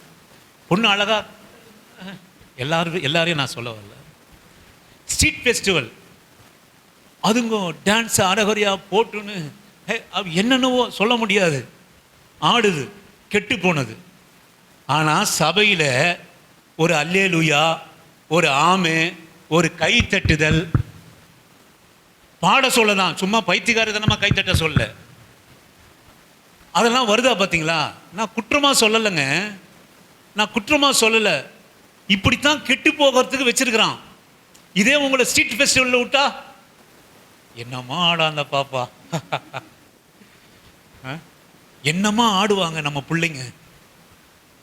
பொண்ணு அழகா, எல்லாரையும் நான் சொல்ல வரல. ஸ்ட்ரீட் ஃபெஸ்டிவல் அதுங்க டான்ஸ் அரைகுறையா போட்டுன்னு என்னென்னவோ சொல்ல முடியாது, ஆடுது, கெட்டு போனது. ஆனால் சபையில் ஒரு அல்லேலூயா, ஒரு ஆமே, ஒரு கை தட்டுதல் பாட சொல்லலாம். சும்மா பைத்தியக்காரத்தனமாக கைத்தட்ட சொல்ல, அதெல்லாம் வருதா பார்த்தீங்களா? நான் குற்றமாக சொல்லலைங்க, நான் குற்றமாக சொல்லலை. இப்படித்தான் கெட்டு போகிறதுக்கு வச்சிருக்கிறான். இதே உங்களை ஸ்ட்ரீட் ஃபெஸ்டிவலில் விட்டா என்னம்மா ஆடா அந்த பாப்பா, என்னம்மா ஆடுவாங்க நம்ம பிள்ளைங்க.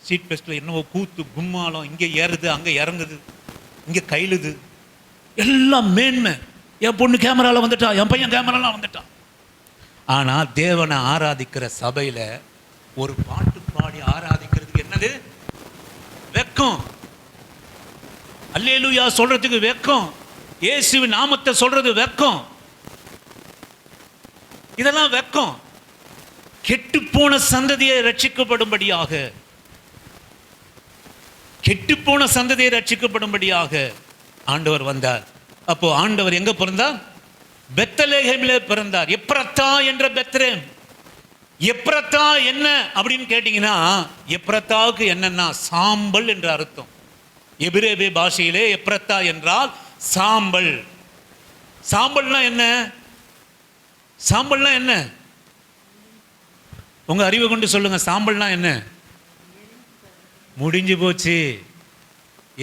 ஸ்ட்ரீட் ஃபெஸ்டிவல் என்னவோ கூத்து கும்மாலம், இங்கே ஏறுது அங்கே இறங்குது, இங்கே கையிலுது, எல்லாம் மேன்மை. என் பொண்ணு கேமராவில் வந்துட்டா, என் பையன் கேமராலாம் வந்துட்டான். ஆனால் தேவனை ஆராதிக்கிற சபையில் ஒரு பாட்டு பாடி ஆராதிக்கிறதுக்கு என்னது? வெக்கம். அல்லேலூயா சொல்றதுக்கு வெக்கம், இயேசுவின் நாமத்தை சொல்றது வெக்கம். இதெல்லாம் வெக்கம். கெட்டுப்போன சந்ததியை ரட்சிக்கப்படும்படியாக, கெட்டுப்போன சந்ததியை ரட்சிக்கப்படும்படியாக ஆண்டவர் வந்தார். அப்போ ஆண்டவர் எங்க பிறந்தார்? பெத்லகேமிலே பிறந்தார். எப்ரத்தா என்ற பெத்லகேம். எப்ரத்தா என்ன அப்படின்னு கேட்டீங்கன்னா, எப்ரத்தாவுக்கு என்னன்னா சாம்பல் என்ற அர்த்தம். எபிரேய பாஷையிலே எப்ரத்தா என்றால் சாம்பல். சாம்பல்னா என்ன? சாம்பல்னா என்ன? உங்க அறிவை கொண்டு சொல்லுங்க. சாம்பல்னா என்ன? முடிஞ்சு போச்சு,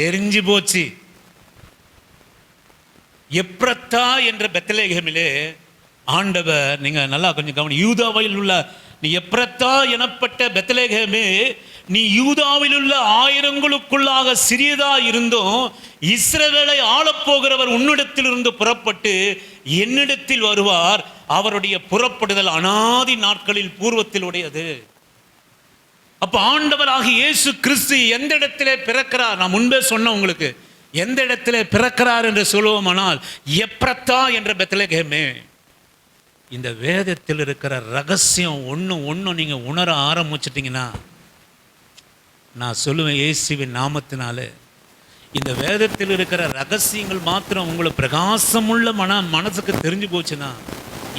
எரிஞ்சு போச்சு. எப்ரத்தா என்ற பெத்லகேமிலே ஆண்டவர், நீங்க நல்லா கொஞ்சம் கவனி, யூதாவில் உள்ள நீ எப்ரத்தா எனப்பட்ட பெத்லகேமே, நீ யூதாவில் உள்ள ஆயிரங்களுக்குள்ளாக சிறியதா இருந்தும் இஸ்ரவேலை ஆளப்போகிறவர் உன்னிடத்திலிருந்து புறப்பட்டு என்னிடத்தில் வருவார். அவருடைய புறப்படுதல் அனாதி நாட்களில் பூர்வத்தில் உடையது. அப்ப ஆண்டவராகிய இயேசு கிறிஸ்து எந்த இடத்திலே பிறக்கிறார்? நான் முன்பே சொன்ன உங்களுக்கு, எந்த இடத்திலே பிறக்கிறார் என்று சொல்லுவோமானால் எப்ரத்தா என்ற பெத்லகேமே. இந்த வேதத்தில் இருக்கிற ரகசியம் ஒன்று நீங்க உணர ஆரம்பிச்சிட்டிங்கன்னா, நான் சொல்லுவேன், இயேசுவின் நாமத்தினாலே இந்த வேதத்தில் இருக்கிற ரகசியங்கள் மாத்திரம் உங்களுக்கு பிரகாசமுள்ள மனசுக்கு தெரிஞ்சு போச்சுன்னா,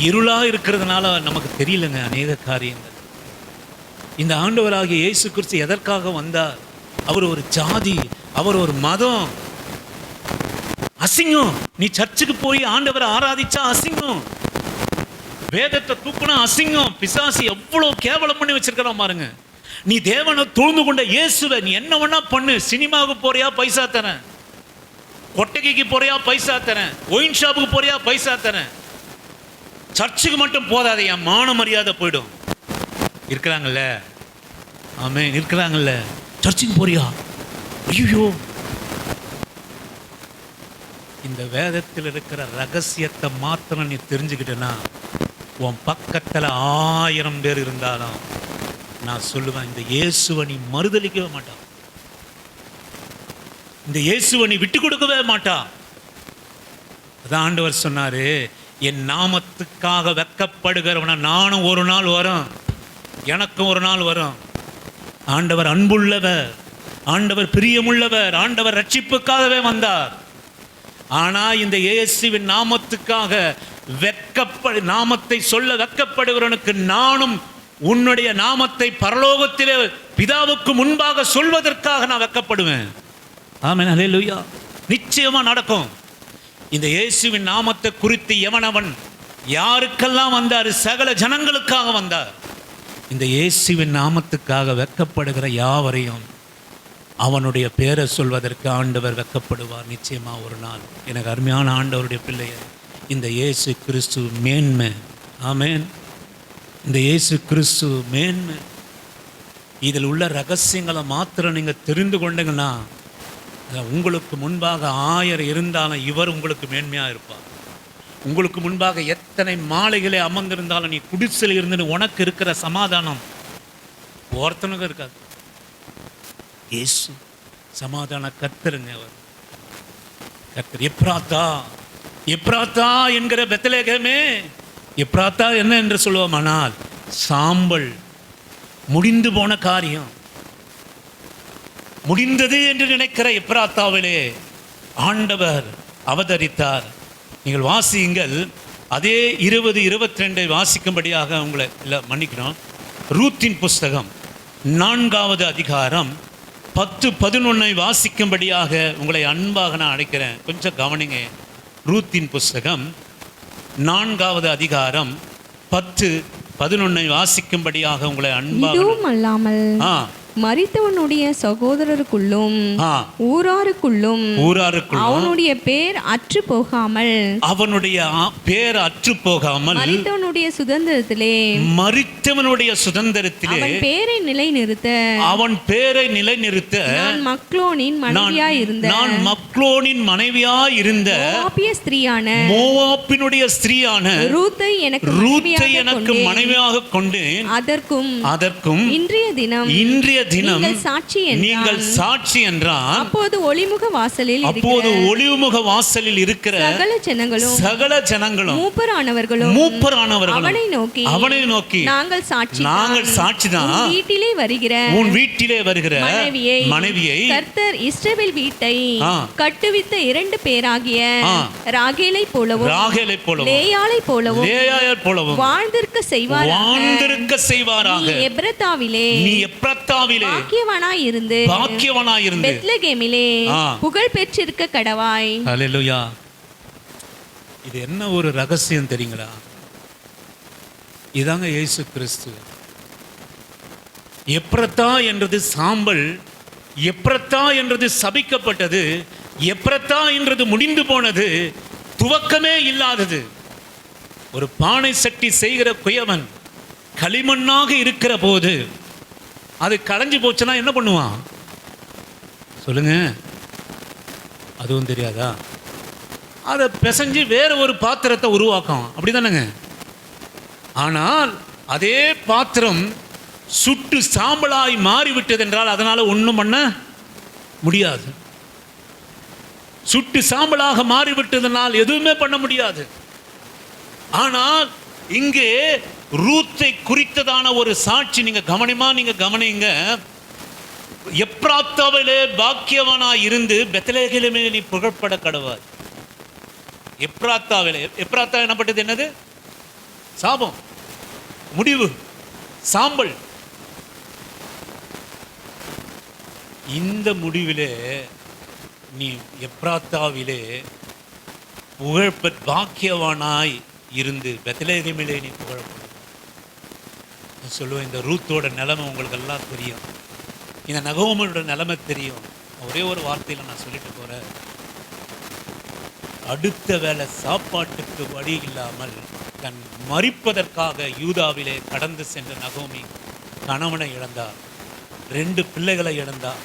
இருளா இருக்கிறதுனால நமக்கு தெரியலங்க அநேக காரியங்கள். இந்த ஆண்டவராகிய இயேசு கிறிஸ்து எதற்காக வந்தார்? அவர் ஒரு ஜாதி, அவர் ஒரு மதம். அசிங்கம். நீ சர்ச்சுக்கு போய் ஆண்டவரை ஆராதிச்சா அசிங்கம், வேதத்தை தூக்குனா அசிங்கம். பிசாசு எவ்வளவு கேவலம் பண்ணி வச்சிருக்கிறான் பாருங்க. நீ தேவனை தொழுந்து கொண்ட இயேசுவை நீ என்ன வேணா பண்ணு. சினிமாவுக்கு போறியா? பைசா தரேன். கொட்டகைக்கு போறியா? பைசா தரேன். ஒயின் ஷாப்புக்கு போறியா? பைசா தரேன். சர்ச்சுக்கு மட்டும் போதாது, என் மான மரியாதை போயிடும். இருக்கிறாங்கல்ல, ஆமென், இருக்கிறாங்கல்ல. சர்ச்சுக்கு போறியா? ஐயோ. இந்த வேதத்தில் இருக்கிற ரகசியத்தை மாத்திரம் நீ தெரிஞ்சுக்கிட்டேன்னா, உன் பக்கத்தில் 1000 பேர் இருந்தாலும் நான் சொல்லுவேன், இந்த இயேசுவை நீ மறுதலிக்கவே மாட்டான். இந்த இயேசுவை நீ விட்டு கொடுக்கவே மாட்டான். அதான் ஆண்டவர் சொன்னாரு, என் நாமத்துக்காக வெட்கப்படுகிறவன நானும் ஒரு நாள் வரும், எனக்கும் ஒரு நாள் வரும். ஆண்டவர் அன்புள்ளவர், ஆண்டவர் பிரியமுள்ளவர், ஆண்டவர் ரட்சிப்புக்காகவே வந்தார். ஆனா இந்த இயேசுவின் நாமத்துக்காக நாமத்தை சொல்ல வெட்கப்படுகிறவனுக்கு நானும் உன்னுடைய நாமத்தை பரலோகத்திலே பிதாவுக்கு முன்பாக சொல்வதற்காக நான் வெட்கப்படுவேன். ஆமென், அல்லேலூயா. நிச்சயமா நடக்கும். இந்த இயேசுவின் நாமத்தை குறித்து எவனவன் யாருக்கெல்லாம் வந்தார்? சகல ஜனங்களுக்காக வந்தார். இந்த இயேசுவின் நாமத்துக்காக வெட்கப்படுகிற யாவரையும் அவனுடைய பேரை சொல்வதற்கு ஆண்டவர் வெட்கப்படுவார் நிச்சயமா ஒரு நாள். எனக்கு அருமையான ஆண்டவருடைய பிள்ளைய, இந்த இயேசு கிறிஸ்து மேன்மை. ஆமென். இந்த இயேசு கிறிஸ்து மேன்மை. இதில் உள்ள ரகசியங்களை மாத்திரம் நீங்கள் தெரிந்து கொண்டீங்கன்னா, உங்களுக்கு முன்பாக 1000 இருந்தாலும் இவர் உங்களுக்கு மேன்மையாக இருப்பார். உங்களுக்கு முன்பாக எத்தனை மாலைகளை அமர்ந்திருந்தாலும் நீ குடிசையில் இருந்து உனக்கு இருக்கிற சமாதானம் ஒருத்தனுக்கு இருக்காது. இயேசு சமாதான கர்த்தருங்க அவர். கர்த்தர். எப்ராத்தா, எப்ராத்தா என்கிற பெத்லகேமே, எப்ராத்தா என்ன என்று சொல்லுவோமானால் சாம்பல், முடிந்து போன காரியம், முடிந்தது என்று நினைக்கிற எப்ராத்தாவிலே ஆண்டவர் அவதரித்தார். நீங்கள் வாசியுங்கள், அதே 20-22 வாசிக்கும்படியாக உங்களை இல்லை மன்னிக்கணும். ரூத்தின் புஸ்தகம் 4வது அதிகாரம் 10-11 வாசிக்கும்படியாக உங்களை அன்பாக நான் அழைக்கிறேன். கொஞ்சம் கவனிங்க. ரூத்தின் புஸ்தகம் 4வது அதிகாரம் 10-11 வாசிக்கும்படியாக உங்களை அன்பாக. இதுவும் அல்லாமல் மரித்தவனுடைய சகோதரருக்குள்ளும் ஊராருக்குள்ளும் அவனுடைய பேர் அற்று போகாமல், மரித்தவனுடைய சுதந்திரத்திலே அவன் பேரை நிலைநிறுத்த நான் மக்லோனின் மனைவியாய் இருந்த மோவாபினுடைய ஸ்திரீயான ரூத்தை எனக்கு மனைவியாக கொண்டேன். அதற்கும் இன்றைய தினம் நீங்கள் சாட்சி என்றால் அப்போது ஒளிமுக வாசலில் இருக்கிற சகல ஜனங்களும் மூப்பரானவர்களும் அவனை நோக்கி நாங்கள் சாட்சிதான், உன் வீட்டிலே வருகிற மனைவியை கர்த்தர் இஸ்ரவேல் வீட்டை கட்டுவித்த 2 பேராகிய ராகேலை போலவும் லேயாளை போலவும் வாழ்ந்திருக்க செய்வாராக. நீ எப்ராத்தாவிலே பாக்கியவானாய் இருந்து பெத்லகேமிலே புகழ் பெற்றிருக்க கடவாய். ஹல்லேலூயா. இது என்ன ஒரு ரகசியம் தெரியுங்களா? இதாங்க இயேசு கிறிஸ்து. எப்ராத்தா என்றது சாம்பல், எப்ராத்தா என்றது சபிக்கப்பட்டது, எப்ராத்தா என்றது முடிந்து போனது, துவக்கமே இல்லாதது. ஒரு பானை சட்டி செய்கிற குயவன் களிமண்ணாக இருக்கிற போது அது களைஞ்சு போச்சுன்னா என்ன பண்ணுவான் சொல்லுங்க? அதுவும் தெரியாதா? அதை பிசைஞ்சு வேற ஒரு பாத்திரத்தை உருவாக்கும், அப்படிதானங்க? ஆனால் அதே பாத்திரம் சுட்டு சாம்பலாய் மாறிவிட்டது என்றால் அதனால ஒன்றும் பண்ண முடியாது. சுட்டு சாம்பலாக மாறிவிட்டதனால் எதுவுமே பண்ண முடியாது. ஆனால் இங்கே ரூத்தை குறித்ததான ஒரு சாட்சி நீங்க கவனிங்க. எப்ராத்தாவிலே பாக்கியவனாய் இருந்து பெத்லகேமிலே நீ புகழ்பட கடவாய். எப்ராத்தாவிலே, எப்ராத்தா என்னப்பட்டது? என்னது? சாபம், முடிவு, சாம்பல். இந்த முடிவிலே நீ எப்ராத்தாவிலே புகழ்பெற்ற பாக்கியவானாய் இருந்து பெத்லகேமிலே நீ புகழப்படும். சொல்லுவேன், இந்த ரூத்தோட நிலைமை உங்களுக்கு எல்லாம் தெரியும், இந்த நகோமியோட நிலைமை தெரியும். ஒரே ஒரு வார்த்தையில் நான் சொல்லிட்டு போறேன். அடுத்த வேளை சாப்பாட்டுக்கு வழி இல்லாமல் தன் மரிப்பதற்காக யூதாவிலே கடந்து சென்ற நகோமி கணவனை இழந்தார், 2 பிள்ளைகளை இழந்தார்,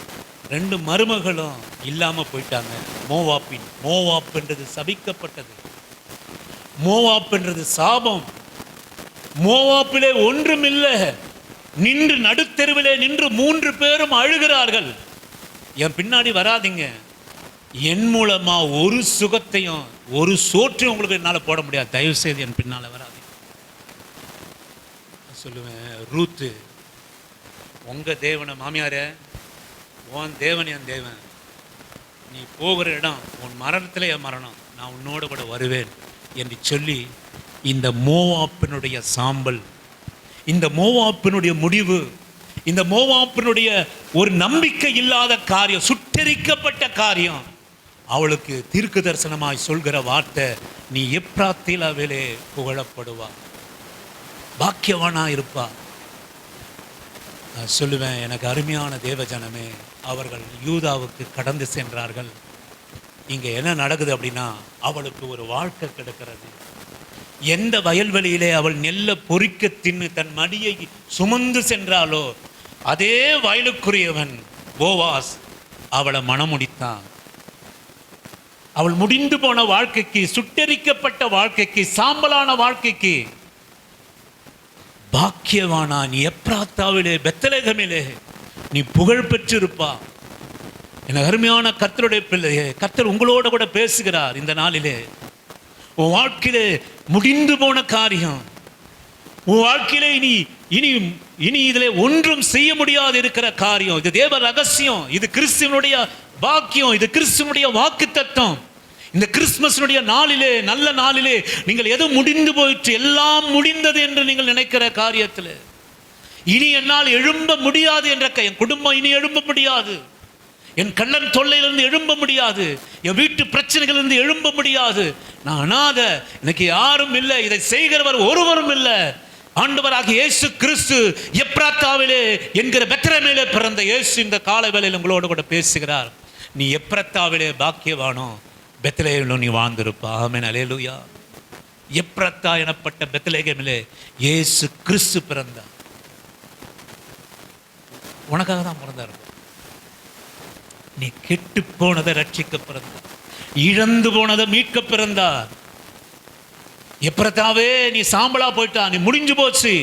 2 மருமகளும் இல்லாம போயிட்டாங்க. மோவாப் என்றது சபிக்கப்பட்டது, மோவாப் என்றது சாபம். மோவாப்பிலே ஒன்றுமில்லை. நின்று நடுத்தெருவிலே நின்று 3 பேரும் அழுகிறார்கள். என் பின்னாடி வராதிங்க, என் மூலமா ஒரு சுகத்தையும் ஒரு சோற்றையும் உங்களுக்கு என்னால் போட முடியாது, தயவு செய்து என் பின்னால வராதிங்க சொல்லுவேன். ரூத்து, உங்க தேவனை மாமியாரே, உன் தேவன் என் தேவன், நீ போகிற இடம் உன் மரணத்தில் என் மரணம், நான் உன்னோட கூட வருவேன் என்று சொல்லி இந்த மோவாப்பினுடைய சாம்பல், இந்த மோவாப்பினுடைய முடிவு, இந்த மோவாப்பினுடைய ஒரு நம்பிக்கை இல்லாத காரியம், சுட்டெரிக்கப்பட்ட காரியம், அவளுக்கு தீர்க்க தரிசனமாய் சொல்கிற வார்த்தை, நீ எப்ராத்தாவிலே புகழப்படுவா, பாக்கியவானா இருப்பா. நான் சொல்லுவேன், எனக்கு அருமையான தேவஜனமே, அவர்கள் யூதாவுக்கு கடந்து சென்றார்கள். இங்க என்ன நடக்குது அப்படின்னா, அவளுக்கு ஒரு வாழ்க்கை கிடைக்கிறது. எந்த வயல்வெளியிலே அவள் நெல்லை பொறிக்க தின்னு தன் மடியை சுமந்து சென்றாலோ அதே வயலுக்குரியவன் போவாஸ் அவளை மணமுடித்தான். அவள் முடிந்து போன வாழ்க்கைக்கு, சுட்டெரிக்கப்பட்ட வாழ்க்கைக்கு, சாம்பலான வாழ்க்கைக்கு பாக்கியவானா நீ எப்ராத்தாவிலே பெத்லகேமிலே நீ புகழ் பெற்றிருப்பா. என் அருமையான கர்த்தருடைய பிள்ளையே, கர்த்தர் உங்களோட கூட பேசுகிறார் இந்த நாளிலே. உன் வாழ்க்கையிலே முடிந்து போன காரியம், உன் வாழ்க்கையிலே இனி இனி இனி இதிலே ஒன்றும் செய்ய முடியாது இருக்கிற காரியம், இது தேவ ரகசியம், இது கிறிஸ்துவனுடைய வாக்கியம், இது கிறிஸ்துவனுடைய வாக்குத்தத்தம். இந்த கிறிஸ்துமஸினுடைய நாளிலே, நல்ல நாளிலே நீங்கள் எது முடிந்து போயிற்று, எல்லாம் முடிந்தது என்று நீங்கள் நினைக்கிற காரியத்தில் இனி என்னால் எழும்ப முடியாது என்ற என் குடும்பம் இனி எழும்ப முடியாது, என் கண்ணன் தொல்லையிலிருந்து எழும்ப முடியாது, என் வீட்டு பிரச்சனைகளிலிருந்து எழும்ப முடியாது, நான் அனாத, எனக்கு யாரும் இல்லை, இதை செய்கிறவர் ஒருவரும் இல்லை, ஆண்டவராகிய இயேசு கிறிஸ்து எப்ராத்தாவிலே என்கிற பெத்லகேமிலே பிறந்த இயேசு இந்த காலை வேளையில் உங்களோடு கூட பேசுகிறார். நீ எப்ராத்தாவிலே பாக்கியவானோ, பெத்லகேமில் நீ வாழ்ந்திருப்பா. ஆமென், அல்லேலூயா. எப்ராத்தா எனப்பட்ட பெத்லகேமிலே இயேசு கிறிஸ்து பிறந்தார். உனக்காக தான் பிறந்தார். நீ கெட்டு போனதை ரட்சிக்க பிறந்தார், இழந்து போனதை மீட்க பிறந்தார். எப்ராத்தாவே நீ சாம்பலா போயிட்டா, நீ முடிஞ்சு போச்சு.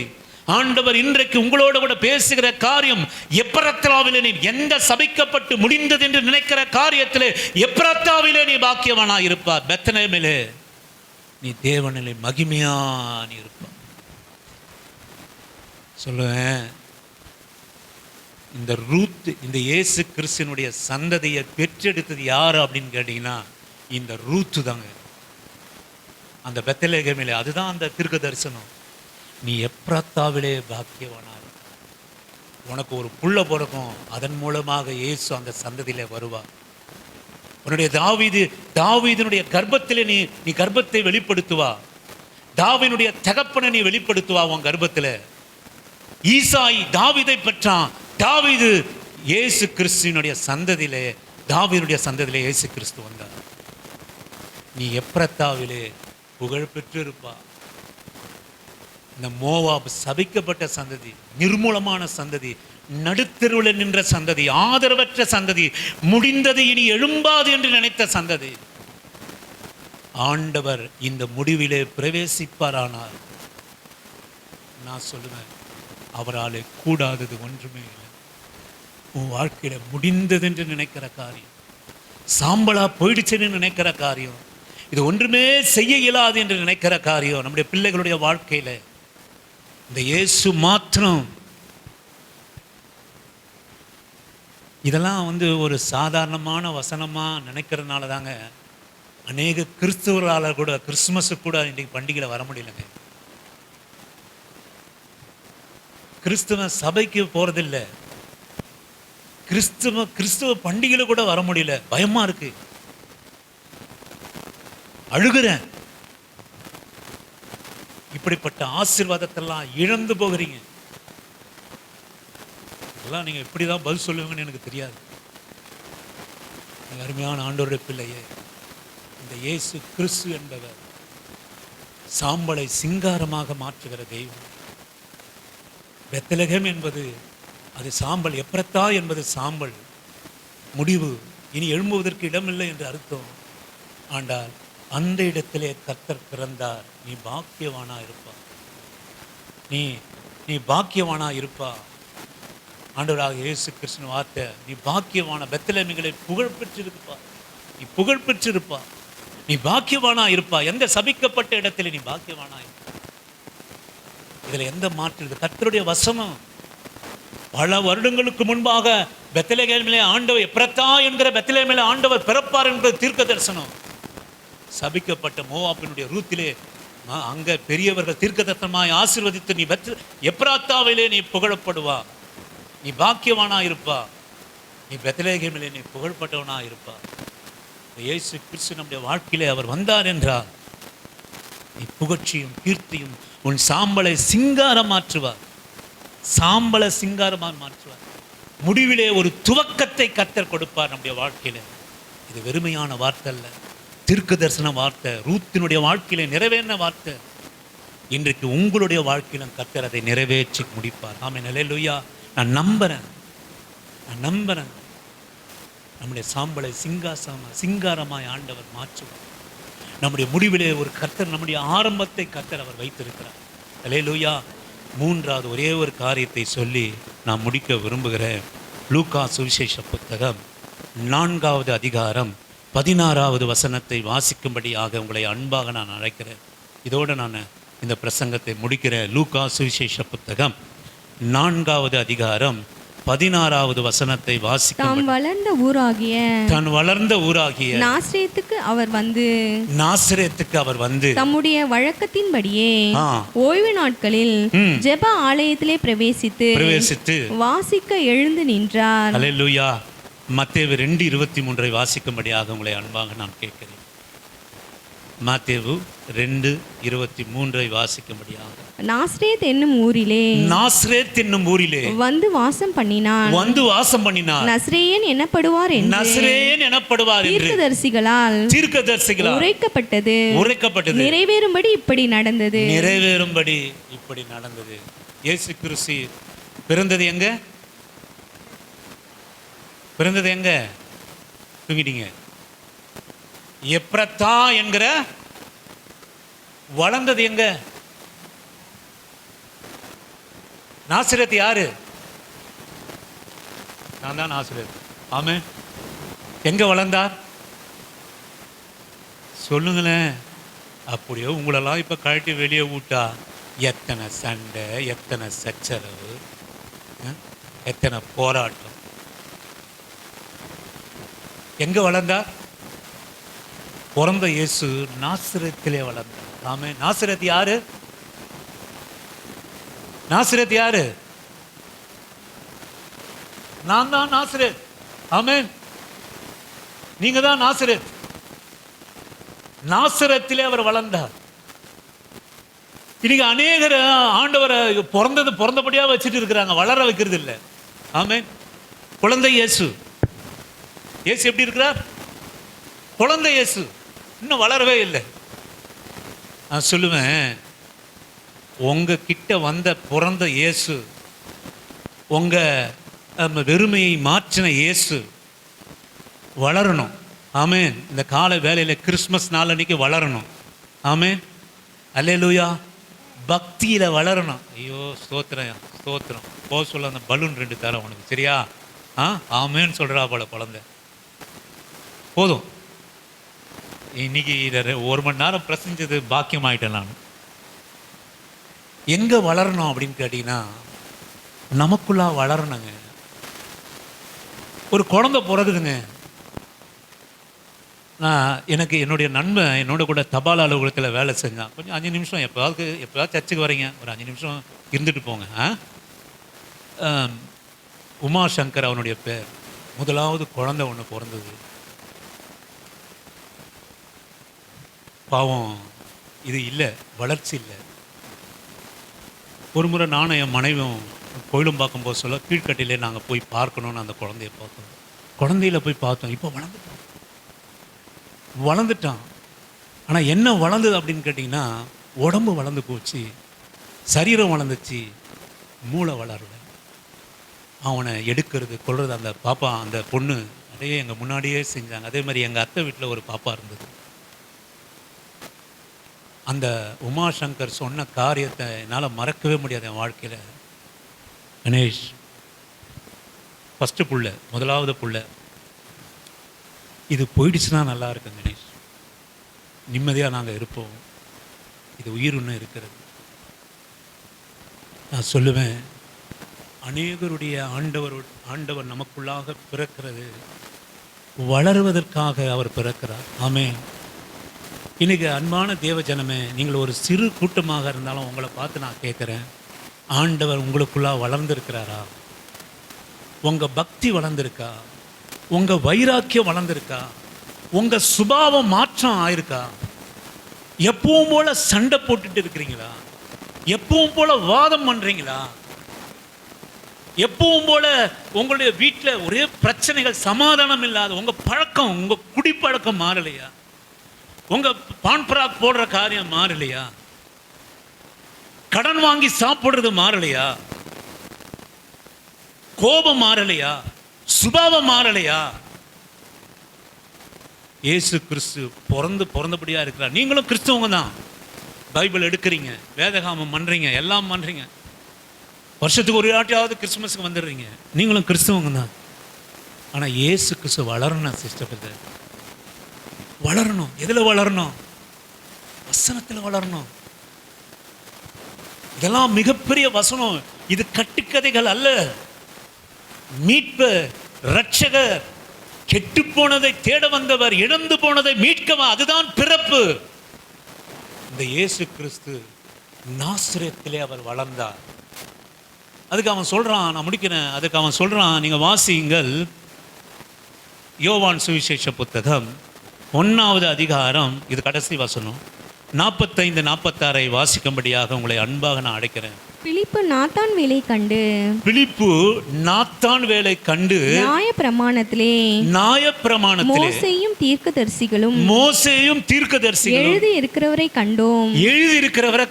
ஆண்டவர் இன்றைக்கு உங்களோட கூட பேசுகிற காரியம், எப்ராத்தாவிலே நீ எந்த சபிக்கப்பட்டு முடிந்தது என்று நினைக்கிற காரியத்திலே எப்ராத்தாவிலே நீ பாக்கியவானா இருப்பார். பெத்லகேமிலே நீ தேவனிலே மகிமையா நீ இருப்பார். சொல்லுவேன், இந்த ரூத், இந்த இயேசு கிறிஸ்துவனுடைய சந்ததியை பெற்றெடுத்தது யாரு அப்படின்னு கேட்டீங்கன்னா இந்த ரூத்து தாங்க. அந்த பெத்லகேமிலே, அதுதான் அந்த தீர்க்க தரிசனம். நீ எப்ராத்தாவிலே பாக்கியவானார், உனக்கு ஒரு புள்ள பிறக்கும், அதன் மூலமாக இயேசு அந்த சந்ததியிலே வருவார். உன்னுடைய தாவீதினுடைய கர்ப்பத்திலே நீ கர்ப்பத்தை வெளிப்படுத்துவா, தாவீதுடைய தகப்பனை நீ வெளிப்படுத்துவா உன் கர்ப்பத்தில். ஈசாய் தாவீதை பெற்றான், தாவீது இயேசு கிறிஸ்துவினுடைய சந்ததியிலே, தாவீதுடைய சந்ததியிலே இயேசு கிறிஸ்து வந்தார். நீ எப்ராத்தாவிலே புகழ் பெற்று இருப்பா. இந்த மோவாப் சபிக்கப்பட்ட சந்ததி, நிர்மூலமான சந்ததி, நடுத்தெருவில் நின்ற சந்ததி, ஆதரவற்ற சந்ததி, முடிந்தது இனி எழும்பாது என்று நினைத்த சந்ததி, ஆண்டவர் இந்த முடிவிலே பிரவேசிப்பாரானார். நான் சொல்லுவேன், அவராலே கூடாதது ஒன்றுமே இல்லை. உன் வாழ்க்கையில முடிந்தது என்று நினைக்கிற காரியம், சாம்பலா போயிடுச்சுன்னு நினைக்கிற காரியம், இது ஒன்றுமே செய்ய இயலாது என்று நினைக்கிற காரியம், நம்முடைய பிள்ளைகளுடைய வாழ்க்கையில இந்த இயேசு மாத்திரம். இதெல்லாம் ஒரு சாதாரணமான வசனமா நினைக்கிறதுனால தாங்க அநேக கிறிஸ்தவர்களால் கூட கிறிஸ்துமஸு கூட இன்றைக்கு பண்டிகையில் வர முடியலங்க. கிறிஸ்துவ சபைக்கு போறதில்லை, கிறிஸ்துவ பண்டிகையில கூட வர முடியல, பயமா இருக்கு, அழுகிறேன். இப்படிப்பட்ட ஆசீர்வாதத்தெல்லாம் இழந்து போகிறீங்க. இதெல்லாம் நீங்க எப்படிதான் பதில் சொல்லுவீங்கன்னு எனக்கு தெரியாது. அருமையான ஆண்டவருடைய பிள்ளையே, இந்த இயேசு கிறிஸ்து என்பவர் சாம்பலை சிங்காரமாக மாற்றுகிற தெய்வம். பெத்லகேம் என்பது அது சாம்பல், எப்ராத்தா என்பது சாம்பல், முடிவு, இனி எழும்புவதற்கு இடமில்லை என்று அர்த்தம். ஆண்டால் அந்த இடத்திலே கர்த்தர் பிறந்தார். நீ பாக்கியவானா இருப்பா, நீ பாக்கியவானா இருப்பா. ஆண்டவராக இயேசு கிறிஸ்துவின் வார்த்தை, நீ பாக்கியவான பெத்லகேமிலே புகழ் பெற்றிருப்பா, நீ புகழ் பெற்றிருப்பா, நீ பாக்கியவானா இருப்பா. எந்த சபிக்கப்பட்ட இடத்திலே நீ பாக்கியவானா இருப்பா. இதுல எந்த மாற்று, கர்த்தருடைய வசனம். பல வருடங்களுக்கு முன்பாக பெத்லகேமிலே ஆண்டவர், எப்ராத்தா என்கிற பெத்லகேமிலே ஆண்டவர் பிறப்பார் என்பது தீர்க்க தரிசனம். சபிக்கப்பட்ட மோவாபினுடைய ரூத்திலே அங்க பெரியவர்கள் தீர்க்கதரிசனமாய் ஆசீர்வதித்து, நீ எப்ராத்தாவிலே நீ புகழப்படுவா, நீ பாக்கியவானா இருப்பா, நீ பெத்லகேமிலே நீ புகழ்பட்டவனா இருப்பா. இயேசு கிறிஸ்து நம்முடைய வாழ்க்கையிலே அவர் வந்தார் என்றால் நீ புகழ்ச்சியும் கீர்த்தியும், உன் சாம்பலை சிங்காரம் மாற்றுவார், சாம்பலை சிங்காரமாக மாற்றுவார். முடிவிலே ஒரு துவக்கத்தை கர்த்தர் கொடுப்பார் நம்முடைய வாழ்க்கையில. இது வெறுமையான வார்த்தை அல்ல, தீர்க்க தரிசன வார்த்தை, ரூத்தினுடைய வாழ்க்கையில நிறைவேறின வார்த்தை. இன்றைக்கு உங்களுடைய வாழ்க்கையிலும் கர்த்தர் அதை நிறைவேற்றி முடிப்பார். ஆமென், அல்லேலூயா. நான் நம்புறேன். நம்முடைய சாம்பலை சிங்காரமாய் ஆண்டவர் மாற்றுவார். நம்முடைய முடிவிலே ஒரு கர்த்தர், நம்முடைய ஆரம்பத்தை கர்த்தர் அவர் வைத்திருக்கிறார். அல்லேலூயா. மூன்றாவது ஒரே ஒரு காரியத்தை சொல்லி நான் முடிக்க விரும்புகிறேன். லூக்கா சுவிசேஷ புத்தகம் 4வது அதிகாரம் 16வது வசனத்தை வாசிக்கும்படியாக உங்களை அன்பாக நான் அழைக்கிறேன். இதோடு நான் இந்த பிரசங்கத்தை முடிக்கிறேன். லூக்கா சுவிசேஷ புத்தகம் 4வது அதிகாரம் 16வது வசனத்தை வாசிக்கும். தன் வளர்ந்த ஊராகிய நாசரேத்துக்கு அவர் வந்து தம்முடைய வழக்கத்தின்படியே ஓய்வு நாட்களில் ஜெப ஆலயத்திலே பிரவேசித்து வாசிக்க எழுந்து நின்றார். அல்லேலூயா. மத்தேயு 2:23 வாசிக்கும்படியாக உங்களை அன்பாக நான் கேட்கிறேன். மத்தேயு 2:23 வாசிக்கும்படியாக. நாசரேத் என்னும் ஊரிலே வந்து வாசம் பண்ணினான். நசரேயன் எனப்படுவார் என்று தீர்க்கதரிசிகளால் உரைக்கப்பட்டது நிறைவேறும்படி இப்படி நடந்தது. இயேசு கிறிஸ்து பிறந்தது எங்க? தூங்கிட்டீங்க. எப்ரத்தா என்கிற வளர்ந்தது எங்க? நாசரேத் யாரு? நான் தான் நாசரேத். ஆமென். எங்க வளர்ந்தார் சொல்லுங்களேன். அப்படியே உங்களெல்லாம் இப்ப கழட்டி வெளியே விட்டா எத்தனை சண்டை, எத்தனை சச்சரவு, எத்தனை போராட்டம். எங்க வளர்ந்தார்? பிறந்த இயேசு நாசரேத்திலே வளர்ந்தார். ஆமென். நாசரேத் யாரு? நான் தான் நாசரேத். ஆமென். நீங்க தான் நாசரேத். நாசரேத்திலே அவர் வளர்ந்தார். இன்னைக்கு அநேகர் ஆண்டவரை பிறந்தபடியா வச்சுட்டு இருக்கிறாங்க, வளர வைக்கிறது இல்லை. ஆமென். குழந்தை இயேசு எப்படி இருக்கிறார்? குழந்தை இயேசு இன்னும் வளரவே இல்லை. நான் சொல்லுவேன், உங்க கிட்ட வந்த பிறந்த இயேசு, உங்க வெறுமையை மாற்றின இயேசு வளரணும். ஆமென். இந்த கால வேலையில கிறிஸ்மஸ் நாள் அன்னைக்கு வளரணும். ஆமென். அல்லேலூயா. பக்தியில வளரணும். ஐயோ ஸ்தோத்திரம். போக சொல்ல அந்த பலூன் 2 தரம் உனக்கு, சரியா? ஆமேன்னு சொல்றா போல குழந்தை. போதும். இன்னைக்கு 1 மணி நேரம் பிரசஞ்சது பாக்கியம் ஆயிட்டேன் நான். எங்க வளரணும் அப்படின்னு கேட்டீங்கன்னா, நமக்குள்ளா வளரணுங்க. ஒரு குழந்தை பிறகுதுங்க. எனக்கு என்னுடைய நண்பன் என்னோட கூட தபால் அலுவலகத்தில் வேலை செஞ்சான். கொஞ்சம் 5 நிமிஷம் எப்போயாவது சர்ச்சுக்கு வரீங்க, ஒரு 5 நிமிஷம் இருந்துட்டு போங்க. உமாசங்கர் அவனுடைய பேர். முதலாவது குழந்தை ஒன்று பிறந்தது. பாவம், இது இல்லை, வளர்ச்சி இல்லை. ஒரு முறை நானும் என் மனைவியும் கோயிலும் பார்க்கும்போது சொல்ல, கீழ்கட்டிலே நாங்கள் போய் பார்க்கணுன்னு அந்த குழந்தைய பார்த்தோம். குழந்தையில போய் பார்த்தோம். இப்போ வளர்ந்துட்டான். ஆனால் என்ன வளர்ந்தது அப்படின்னு கேட்டிங்கன்னா, உடம்பு வளர்ந்து போச்சு, சரீரம் வளர்ந்துச்சு, மூளை வளரல. அவனை எடுக்கிறது கொள்வது அந்த பாப்பா, அந்த பொண்ணு அதே எங்கள் முன்னாடியே செஞ்சாங்க. அதே மாதிரி எங்கள் அத்தை வீட்டில் ஒரு பாப்பா இருந்தது. அந்த உமாசங்கர் சொன்ன காரியத்தை என்னால் மறக்கவே முடியாது என் வாழ்க்கையில். கணேஷ் ஃபஸ்ட்டு புள்ள, முதலாவது புள்ள, இது போயிடுச்சுன்னா நல்லா இருக்கும் கணேஷ், நிம்மதியாக நாங்கள் இருப்போம், இது உயிர் ஒன்று இருக்கிறது. நான் சொல்லுவேன், அநேகருடைய ஆண்டவர் நமக்குள்ளாக பிறக்கிறது வளருவதற்காக அவர் பிறக்கிறார். ஆமென். இன்னைக்கு அன்பான தேவ ஜனமே, நீங்கள் ஒரு சிறு கூட்டமாக இருந்தாலும் உங்களை பார்த்து நான் கேட்குறேன், ஆண்டவர் உங்களுக்குள்ளா வளர்ந்துருக்கிறாரா? உங்கள் பக்தி வளர்ந்துருக்கா? உங்கள் வைராக்கியம் வளர்ந்துருக்கா? உங்கள் சுபாவம் மாற்றம் ஆயிருக்கா? எப்பவும் போல சண்டை போட்டுட்டு இருக்கிறீங்களா? எப்பவும் போல வாதம் பண்ணுறீங்களா? எப்பவும் போல உங்களுடைய வீட்டில் ஒரே பிரச்சனைகள், சமாதானம் இல்லாத உங்கள் பழக்கம், உங்கள் குடிப்பழக்கம் மாறலையா? உங்கள் பான்பராக் போடுற காரியம் மாறலையா? கடன் வாங்கி சாப்பிடுறது மாறலையா? கோபம் மாறலையா? சுபாவம் மாறலையா? இயேசு கிறிஸ்து பிறந்தபடியா இருக்கிறார். நீங்களும் கிறிஸ்தவங்க தான். பைபிள் எடுக்கிறீங்க, வேதகாமம் பண்றீங்க, எல்லாம் பண்றீங்க. வருஷத்துக்கு ஒரு ஆட்டியாவது கிறிஸ்துமஸுக்கு வந்துடுறீங்க. நீங்களும் கிறிஸ்தவங்க தான். ஆனால் இயேசு கிறிஸ்து வளரணும் சிஸ்டர், வளரணும். எதில் வளரணும்? வசனத்தில் வளரணும். இதெல்லாம் மிகப்பெரிய வசனம். இது கட்டுக்கதைகள் அல்ல. மீட்பர், ரட்சகர், கெட்டு போனதை தேட வந்தவர், இழந்து போனதை மீட்கவா, அதுதான் பிறப்பு. இந்த இயேசு கிறிஸ்து நாசரேத்திலே அவர் வளர்ந்தார். அதுக்கு அவன் சொல்றான், நான் முடிக்கிறேன், அதுக்கு அவன் சொல்றான், நீங்க வாசியுங்கள் யோவான் சுவிசேஷ புத்தகம் 1வது அதிகாரம், இது கடைசி வசனம், 45-46 வாசிக்கும்படியாக உங்களை அன்பாக நான் அழைக்கிறேன். பிலிப்பு நாத்தான் வேலை கண்டு, பிலிப்பு நாத்தான் வேலை கண்டு நியாயப்பிரமாணத்திலே மோசேயும் தீர்க்கதரிசிகளும் எழுதி இருக்கிறவரை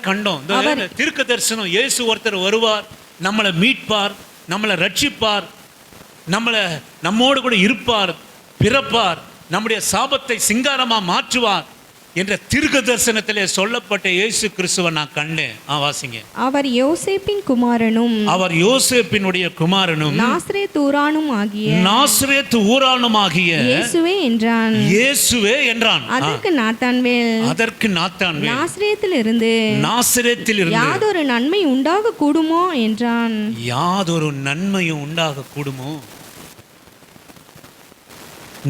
கண்டோம். இந்த தீர்க்க தரிசனம், இயேசு ஒருத்தர் வருவார், நம்மளை மீட்பார், நம்மளை ரட்சிப்பார், நம்மோடு கூட இருப்பார், பிறப்பார், நம்முடைய சாபத்தை சிங்காரமா மாற்றுவார் என்ற தீர்க்க தரிசனத்திலே சொல்லப்பட்ட இயேசு கிறிஸ்துவை நான் கண்டேன். வாசிங்க. அவர் யோசேப்பின் குமாரனும், அவர் யோசேப்பினுடைய குமாரனும் நாசரேத் ஊரானும் ஆகிய இயேசுவே என்றான். அதற்கு நாத்தான்வேல் நாசரேத்திலிருந்து யாதொரு நன்மை உண்டாக கூடுமோ என்றான். யாதொரு நன்மையும் உண்டாக கூடுமோ?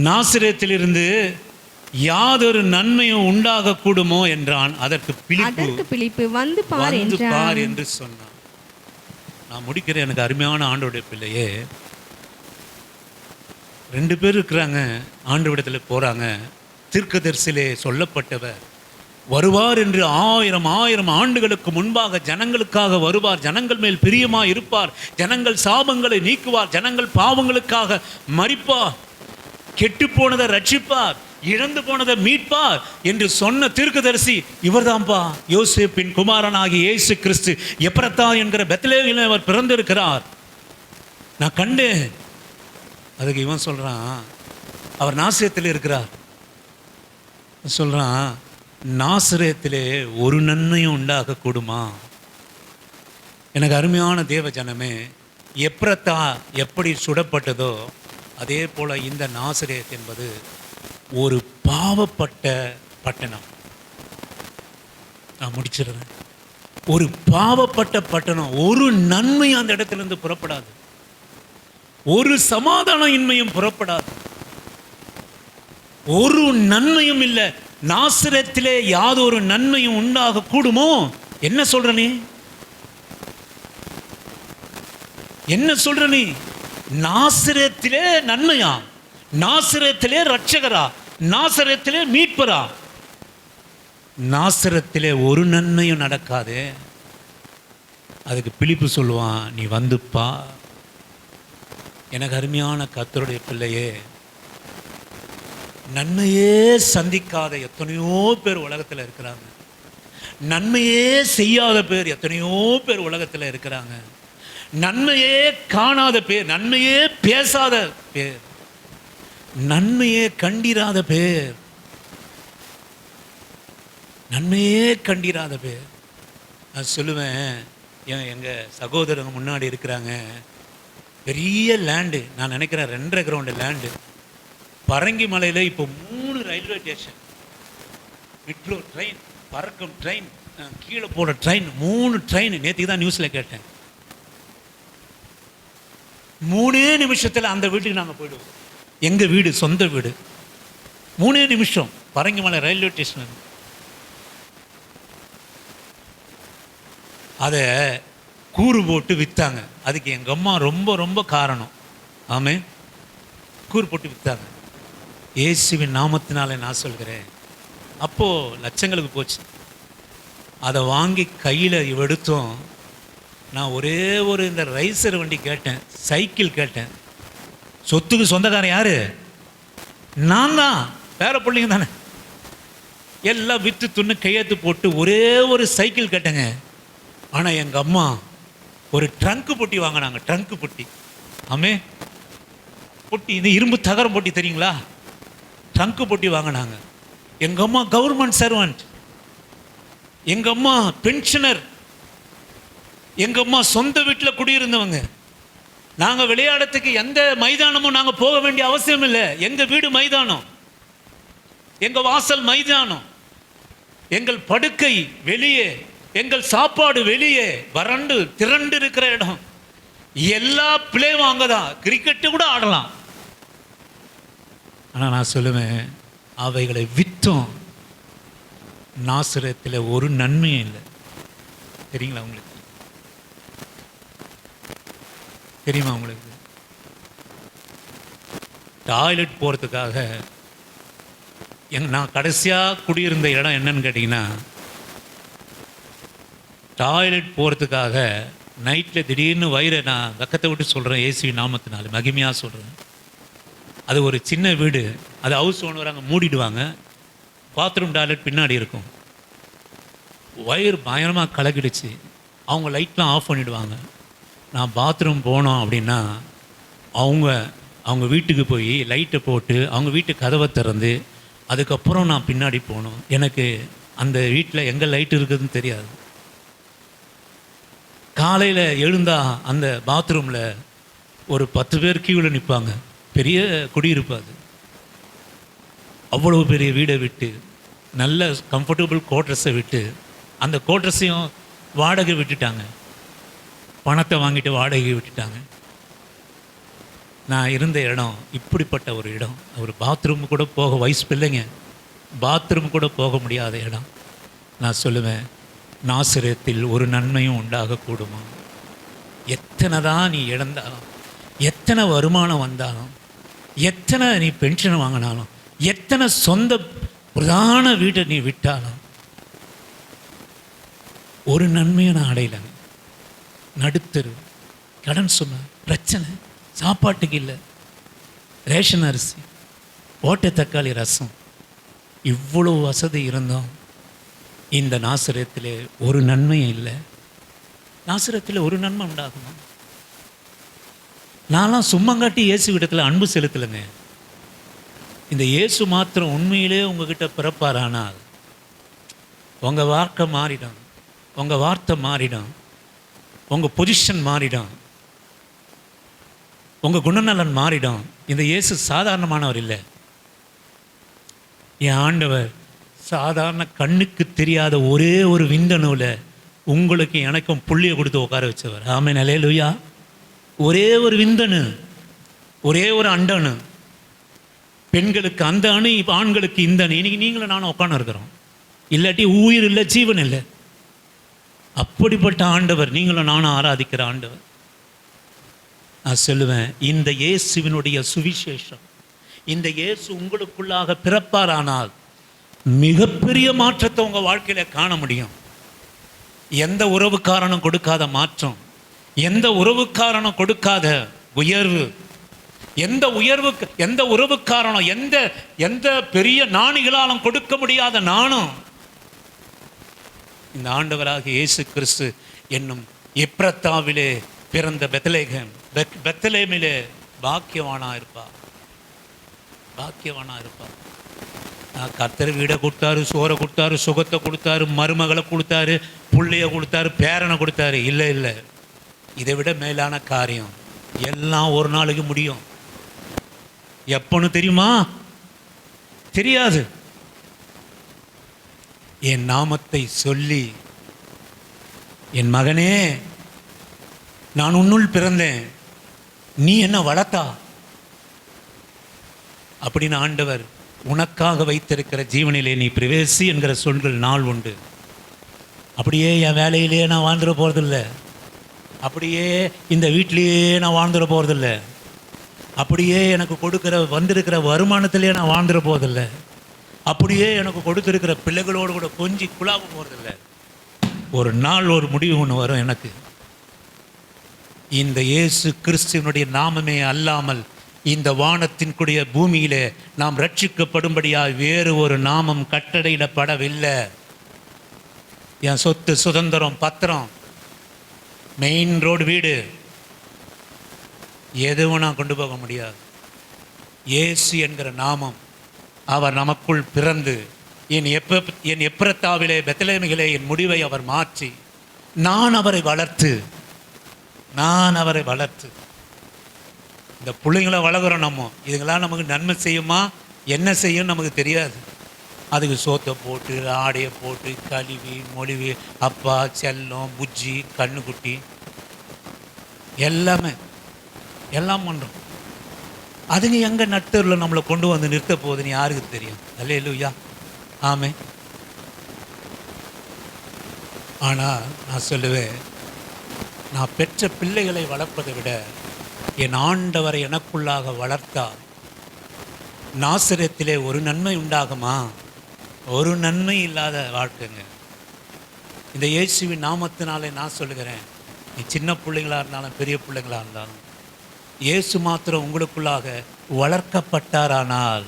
நாசரேத்திலிருந்து யாதொரு நன்மையும் உண்டாக கூடுமோ என்றான். அதற்கு பிலிப்பு வந்து பார் என்று சொன்னான். நான் முடிக்கிறேன். எனக்கு அருமையான ஆண்டவருடைய பிள்ளையே, 2 பேர் இருக்கிறாங்க, ஆண்டவரிடத்தில் போறாங்க. தீர்க்கதரிசியிலே சொல்லப்பட்டவர் வருவார் என்று 1000 ஆண்டுகளுக்கு முன்பாக ஜனங்களுக்காக வருவார், ஜனங்கள் மேல் பிரியமா இருப்பார், ஜனங்கள் சாபங்களை நீக்குவார், ஜனங்கள் பாவங்களுக்காக மரிப்பார், கெட்டு போனதை ரட்சிப்பார், இழந்து போனதை மீட்பார் என்று சொன்ன தீர்க்கதரிசி இவர்தான்பா, யோசேப்பின் குமாரனாகிய இயேசு கிறிஸ்து. எப்ரத்தா என்கிற பெத்லேஹேமில் அவர் பிறந்திருக்கிறார். நான் கண்டேன். அதுக்கு இவன் சொல்றான், அவர் நாசரேத்தில் இருக்கிறார். சொல்றான், நாசரேத்திலே ஒரு நன்மையும் உண்டாக கூடுமா? எனக்கு அருமையான தேவ ஜனமே, எப்ரத்தா எப்படி சுடப்பட்டதோ அதே போல இந்த நாசரேத் என்பது ஒரு பாவப்பட்ட பட்டணம். நான் முடிச்சிடுறேன். ஒரு பாவப்பட்ட பட்டணம். ஒரு நன்மை அந்த இடத்திலிருந்து புறப்படாது, ஒரு சமாதான இன்மையும் புறப்படாது, ஒரு நன்மையும் இல்லை. நாசரேத்திலே யாதொரு நன்மையும் உண்டாக கூடுமோ? என்ன சொல்ற நீ? என்ன சொல்ற நீ? நாசரேத்திலே நன்மையா? நாசரேத்திலே ரட்சகரா? நாசரேத்திலே மீட்பரா? நாசரேத்திலே ஒரு நன்மையும் நடக்காதே. அதுக்கு பிலிப்பு சொல்லுவான், நீ வந்துப்பா. எனக்கு அருமையான கர்த்தருடைய பிள்ளையே, நன்மையே சந்திக்காத எத்தனையோ பேர் உலகத்தில் இருக்கிறாங்க. நன்மையே செய்யாத பேர் எத்தனையோ பேர் உலகத்தில் இருக்கிறாங்க. நன்மையே காணாத பேர், நன்மையே பேசாத பேர், நன்மையே கண்டிராத பேர், நன்மையே கண்டிராத பேர். நான் சொல்லுவேன், எங்கள் சகோதரங்க முன்னாடி இருக்கிறாங்க, பெரிய லேண்டு, நான் நினைக்கிறேன் 2.5 கிரவுண்டு லேண்டு. பரங்கி மலையில் இப்போ 3 ரயில்வே ஸ்டேஷன், மெட்ரோ ட்ரெயின், பறக்கும் ட்ரெயின், கீழே போகிற ட்ரெயின், 3 ட்ரெயின். நேற்றுக்கு தான் நியூஸில் கேட்டேன். 3 நிமிஷத்தில் அந்த வீட்டுக்கு நாங்கள் போயிடுவோம். எங்கள் வீடு, சொந்த வீடு. 3 நிமிஷம் பரங்கிமலை ரயில்வே ஸ்டேஷன். அதை கூறு போட்டு விற்றாங்க. அதுக்கு எங்கள் அம்மா ரொம்ப ரொம்ப காரணம். ஆமே, கூறு போட்டு விற்றாங்க. இயேசுவின் நாமத்தினாலே நான் சொல்கிறேன், அப்போது லட்சங்களுக்கு போச்சு. அதை வாங்கி கையில் எடுத்தோம். நான் ஒரே ஒரு இந்த ரைசர் வண்டி கேட்டேன், சைக்கிள் கேட்டேன். சொத்துக்கு சொந்தக்காரன் யாரு? நான் தான், பேர பிள்ளைங்க தானே. எல்லாம் விற்று துண்ணு கையெழுத்து போட்டு ஒரே ஒரு சைக்கிள் கேட்டேங்க. ஆனால் எங்கள் அம்மா ஒரு ட்ரங்கு பொட்டி வாங்கினாங்க. ட்ரங்கு பொட்டி, ஆமே, பொட்டி, இது இரும்பு தகரம் பொட்டி தெரியுங்களா? ட்ரங்கு பொட்டி வாங்கினாங்க. எங்கள் அம்மா கவர்மெண்ட் சர்வெண்ட், எங்கள் அம்மா பென்ஷனர், எங்கள் அம்மா சொந்த வீட்டில் குடியிருந்தவங்க. நாங்கள் விளையாடத்துக்கு எந்த மைதானமும் நாங்கள் போக வேண்டிய அவசியம் இல்லை. எங்கள் வீடு மைதானம், எங்கள் வாசல் மைதானம், எங்கள் படுக்கை வெளியே, எங்கள் சாப்பாடு வெளியே, வறண்டு திரண்டு இருக்கிற இடம். எல்லா பிளேவும் அங்கதான். கிரிக்கெட்டு கூட ஆடலாம். ஆனால் நான் சொல்லுவேன், அவைகளை விற்றோம். நாசரேத்தில் ஒரு நன்மையும் இல்லை. தெரியுங்களா உங்களுக்கு? தெரியுமா உங்களுக்கு? டாய்லெட் போகிறதுக்காக நான் கடைசியாக குடியிருந்த இடம் என்னன்னு கேட்டிங்கன்னா, டாய்லெட் போகிறதுக்காக நைட்டில் திடீர்னு வயிறை நான் வெக்கத்தை விட்டு சொல்கிறேன், இயேசுவி நாமத்தினால மகிமையாக சொல்கிறேன். அது ஒரு சின்ன வீடு, அது ஹவுஸ் ஓனர் அங்கே மூடிடுவாங்க. பாத்ரூம் டாய்லெட் பின்னாடி இருக்கும். வயிறு பயங்கரமாக கலக்கிடுச்சு. அவங்க லைட்லாம் ஆஃப் பண்ணிவிடுவாங்க. நான் பாத்ரூம் போனோம் அப்படின்னா அவங்க வீட்டுக்கு போய் லைட்டை போட்டு அவங்க வீட்டு கதவை திறந்து அதுக்கப்புறம் நான் பின்னாடி போகணும். எனக்கு அந்த வீட்டில் எங்கே லைட் இருக்குதுன்னு தெரியாது. காலையில் எழுந்தால் அந்த பாத்ரூமில் ஒரு 10 பேர் கியூவில் நிற்பாங்க. பெரிய குடியிருப்பு அது. அவ்வளோ பெரிய வீடை விட்டு, நல்ல கம்ஃபர்டபுள் குவார்ட்டர்ஸை விட்டு, அந்த குவார்ட்டர்ஸையும் வாடகை விட்டுட்டாங்க. பணத்தை வாங்கிட்டு வாடகை விட்டுட்டாங்க. நான் இருந்த இடம் இப்படிப்பட்ட ஒரு இடம். ஒரு பாத்ரூம் கூட போக, வயசு பிள்ளைங்க, பாத்ரூம் கூட போக முடியாத இடம். நான் சொல்லுவேன், நாசரேத்தில் ஒரு நன்மையும் உண்டாகக்கூடுமா? எத்தனை தான் நீ இழந்தாலும், எத்தனை வருமானம் வந்தாலும், எத்தனை நீ பென்ஷன் வாங்கினாலும், எத்தனை சொந்த பிரதான வீட்டை நீ விட்டாலும், ஒரு நன்மையை நான் அடையலைங்க. நடுத்தரு, கடன் சுமை, பிரச்சனை, சாப்பாட்டுக்கு இல்லை, ரேஷன் அரிசி, ஓட்டை தக்காளி ரசம், இவ்வளோ வசதி இருந்தோம். இந்த நாசரேத்திலே ஒரு நன்மையும் இல்லை. நாசரேத்தில் ஒரு நன்மை உண்டாகுமா? நான்லாம் சும்மாங்காட்டி இயேசு விடத்தில் அன்பு செலுத்தலைங்க. இந்த இயேசு மாத்திரம் உண்மையிலே உங்ககிட்ட பிறப்பாரானால் உங்கள் வாழ்க்கை மாறிடும், உங்கள் வார்த்தை மாறிடும், உங்கள் பொசிஷன் மாறிடும், உங்கள் குணநலன் மாறிடும். இந்த இயேசு சாதாரணமானவர் இல்லை. என் ஆண்டவர் சாதாரண கண்ணுக்கு தெரியாத ஒரே ஒரு விந்தணுவில் உங்களுக்கு எனக்கும் புள்ளியை கொடுத்து உட்கார வச்சவர். ஆமென், அல்லேலூயா. ஒரே ஒரு விந்தணு, ஒரே ஒரு அண்டணு. பெண்களுக்கு அந்த அணு, ஆண்களுக்கு இந்த அணு. இன்னைக்கு நீங்களும் நானும் உட்காந்து இருக்கிறோம். இல்லாட்டி உயிர் இல்லை, ஜீவன் இல்லை. அப்படிப்பட்ட ஆண்டவர் நீங்களும் நானும் ஆராதிக்கிற ஆண்டவர். நான் சொல்லுவேன், இந்த இயேசுவினுடைய சுவிசேஷம், இந்த இயேசு உங்களுக்குள்ளாக பிறப்பாரானால் மிகப்பெரிய மாற்றத்தை உங்கள் வாழ்க்கையில் காண முடியும். எந்த உறவுக்காரனும் கொடுக்காத மாற்றம், எந்த உறவுக்காரனும் கொடுக்காத உயர்வு, எந்த உறவுக்காரனும் எந்த பெரிய நாணிகளாலும் கொடுக்க முடியாத நாணம் இந்த ஆண்டவராக இயேசு கிறிஸ்து என்னும் எப்ரத்தாவிலே பிறந்த பெத்லெகேமிலே பாக்கியவானா இருப்பார். கர்த்தர் வீடை கொடுத்தாரு, சோறை கொடுத்தாரு, சுகத்தை கொடுத்தாரு, மருமகளை கொடுத்தாரு, புள்ளைய கொடுத்தாரு, பேரனை கொடுத்தாரு. இல்லை, இதை விட மேலான காரியம் எல்லாம் ஒரு நாளைக்கு முடியும். எப்பன்னு தெரியுமா? தெரியாது. என் நாமத்தை சொல்லி, என் மகனே நான் உன்னுள் பிறந்தேன், நீ என்ன வளர்த்தா அப்படின்னு ஆண்டவர் உனக்காக வைத்திருக்கிற ஜீவனிலே நீ பிரவேசி என்கிற சொல்கள் நாள் உண்டு. அப்படியே என் வேலையிலே நான் வாழ்ந்துட போகிறதில்லை, அப்படியே இந்த வீட்டிலேயே நான் வாழ்ந்துட போகிறதில்லை, அப்படியே எனக்கு வந்திருக்கிற வருமானத்திலே நான் வாழ்ந்துட போகிறதில்லை, அப்படியே எனக்கு கொடுத்துருக்கிற பிள்ளைகளோடு கூட கொஞ்சி குழாவ போகிறதில்லை. ஒரு நாள் ஒரு முடிவு ஒன்று வரும் எனக்கு. இந்த இயேசு கிறிஸ்துவனுடைய நாமமே அல்லாமல் இந்த வானத்தின் கூடிய பூமியிலே நாம் ரட்சிக்கப்படும்படியாக வேறு ஒரு நாமம் கட்டளையிடப்படவில்லை. என் சொத்து, சுதந்திரம், பத்திரம், மெயின் ரோடு, வீடு எதுவும் நான் கொண்டு போக முடியாது. இயேசு என்கிற நாமம், அவர் நமக்குள் பிறந்து என் எப்ரத்தாவிலே பெத்லெகேமிலே என் முடிவை அவர் மாற்றி நான் அவரை வளர்த்து இந்த பிள்ளைங்களை வளர்க்குறோம் நம்ம, இதுங்களாம் நமக்கு நன்மை செய்யுமா என்ன செய்யும் நமக்கு தெரியாது. அதுக்கு சோத்தை போட்டு ஆடையை போட்டு கழுவி மொழிவி அப்பா செல்லம் புஜ்ஜி கண்ணுக்குட்டி எல்லாமே எல்லாம் பண்ணுறோம். அதுங்க எங்கே நட்டூரில் நம்மளை கொண்டு வந்து நிறுத்த போகுதுன்னு யாருக்கு தெரியும்? அல்லேலூயா, ஆமே. ஆனால் நான் சொல்லுவேன், நான் பெற்ற பிள்ளைகளை வளர்ப்பதை விட என் ஆண்டவரை எனக்குள்ளாக வளர்த்தால் நாசரத்திலே ஒரு நன்மை உண்டாகுமா? ஒரு நன்மை இல்லாத வாழ்க்கைங்க. இந்த இயேசுவின் நாமத்தினாலே நான் சொல்லுகிறேன், நீ சின்ன பிள்ளைங்களாக இருந்தாலும் பெரிய பிள்ளைங்களாக இருந்தாலும் இயேசு மாத்திரம் உங்களுக்குள்ளாக வளர்க்கப்பட்டாரானால்,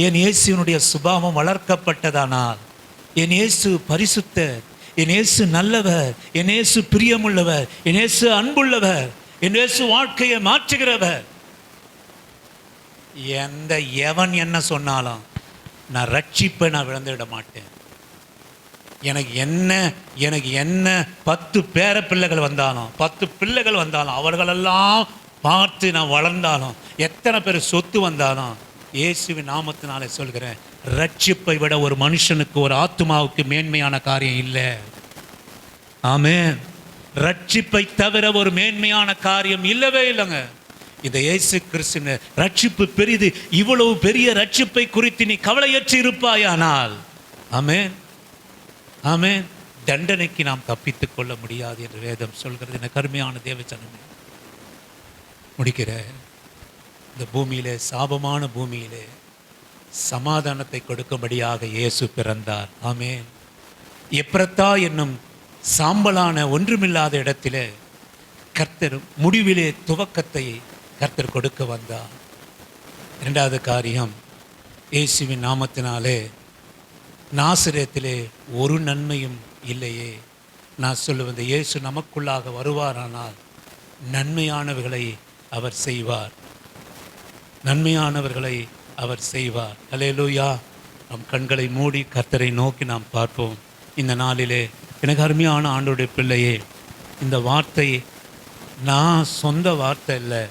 என் இயேசுவினுடைய சுபாவம் வளர்க்கப்பட்டதானால், என் இயேசு பரிசுத்தர், என் இயேசு நல்லவர், என் இயேசு பிரியமுள்ளவர், என் இயேசு அன்புள்ளவர், என் இயேசு வாழ்க்கையை மாற்றுகிறவர், எந்த எவன் என்ன சொன்னாலும் நான் ரட்சிப்பை நான் விழுந்துவிட மாட்டேன். எனக்கு என்ன 10 பேர பிள்ளைகள் வந்தாலும் 10 பிள்ளைகள் வந்தாலும் அவர்களெல்லாம் பார்த்து நான் வளர்ந்தாலும் எத்தனை பேர் சொத்து வந்தாலும் இயேசுவின் நாமத்தினாலே சொல்கிறேன், ரட்சிப்பை விட ஒரு மனுஷனுக்கு ஒரு ஆத்துமாவுக்கு மேன்மையான காரியம் இல்லை. ஆமென். ரட்சிப்பை தவிர ஒரு மேன்மையான காரியம் இல்லவே இல்லைங்க. இந்த இயேசு கிறிஸ்து ரட்சிப்பு பெரிது. இவ்வளவு பெரிய ரட்சிப்பை குறித்து நீ கவலையற்று இருப்பாயானால், ஆமென் ஆமென், தண்டனைக்கு நாம் தப்பித்துக் கொள்ள முடியாது என்று வேதம் சொல்கிறது. எனக்கு அருமையான தேவஜனமே, முடிக்கிற இந்த பூமியிலே, சாபமான பூமியிலே சமாதானத்தை கொடுக்கும்படியாக இயேசு பிறந்தார். ஆமென். எப்ரத்தா என்னும் சாம்பலான ஒன்றுமில்லாத இடத்திலே கர்த்தர் முடிவிலே துவக்கத்தை கர்த்தர் கொடுக்க வந்தார். இரண்டாவது காரியம், இயேசுவின் நாமத்தினாலே நாசரேத்திலே ஒரு நன்மையும் இல்லையே. நான் சொல்லுவது, இயேசு நமக்குள்ளாக வருவாரானால் நன்மையானவர்களை அவர் செய்வார், நன்மையானவர்களை அவர் செய்வார். அல்லேலூயா. நம் கண்களை மூடி கர்த்தரை நோக்கி நாம் பார்ப்போம். இந்த நாளிலே எனக்கு அருமையான ஆண்டோடைய பிள்ளையே, இந்த வார்த்தை நான் சொந்த வார்த்தை இல்லை,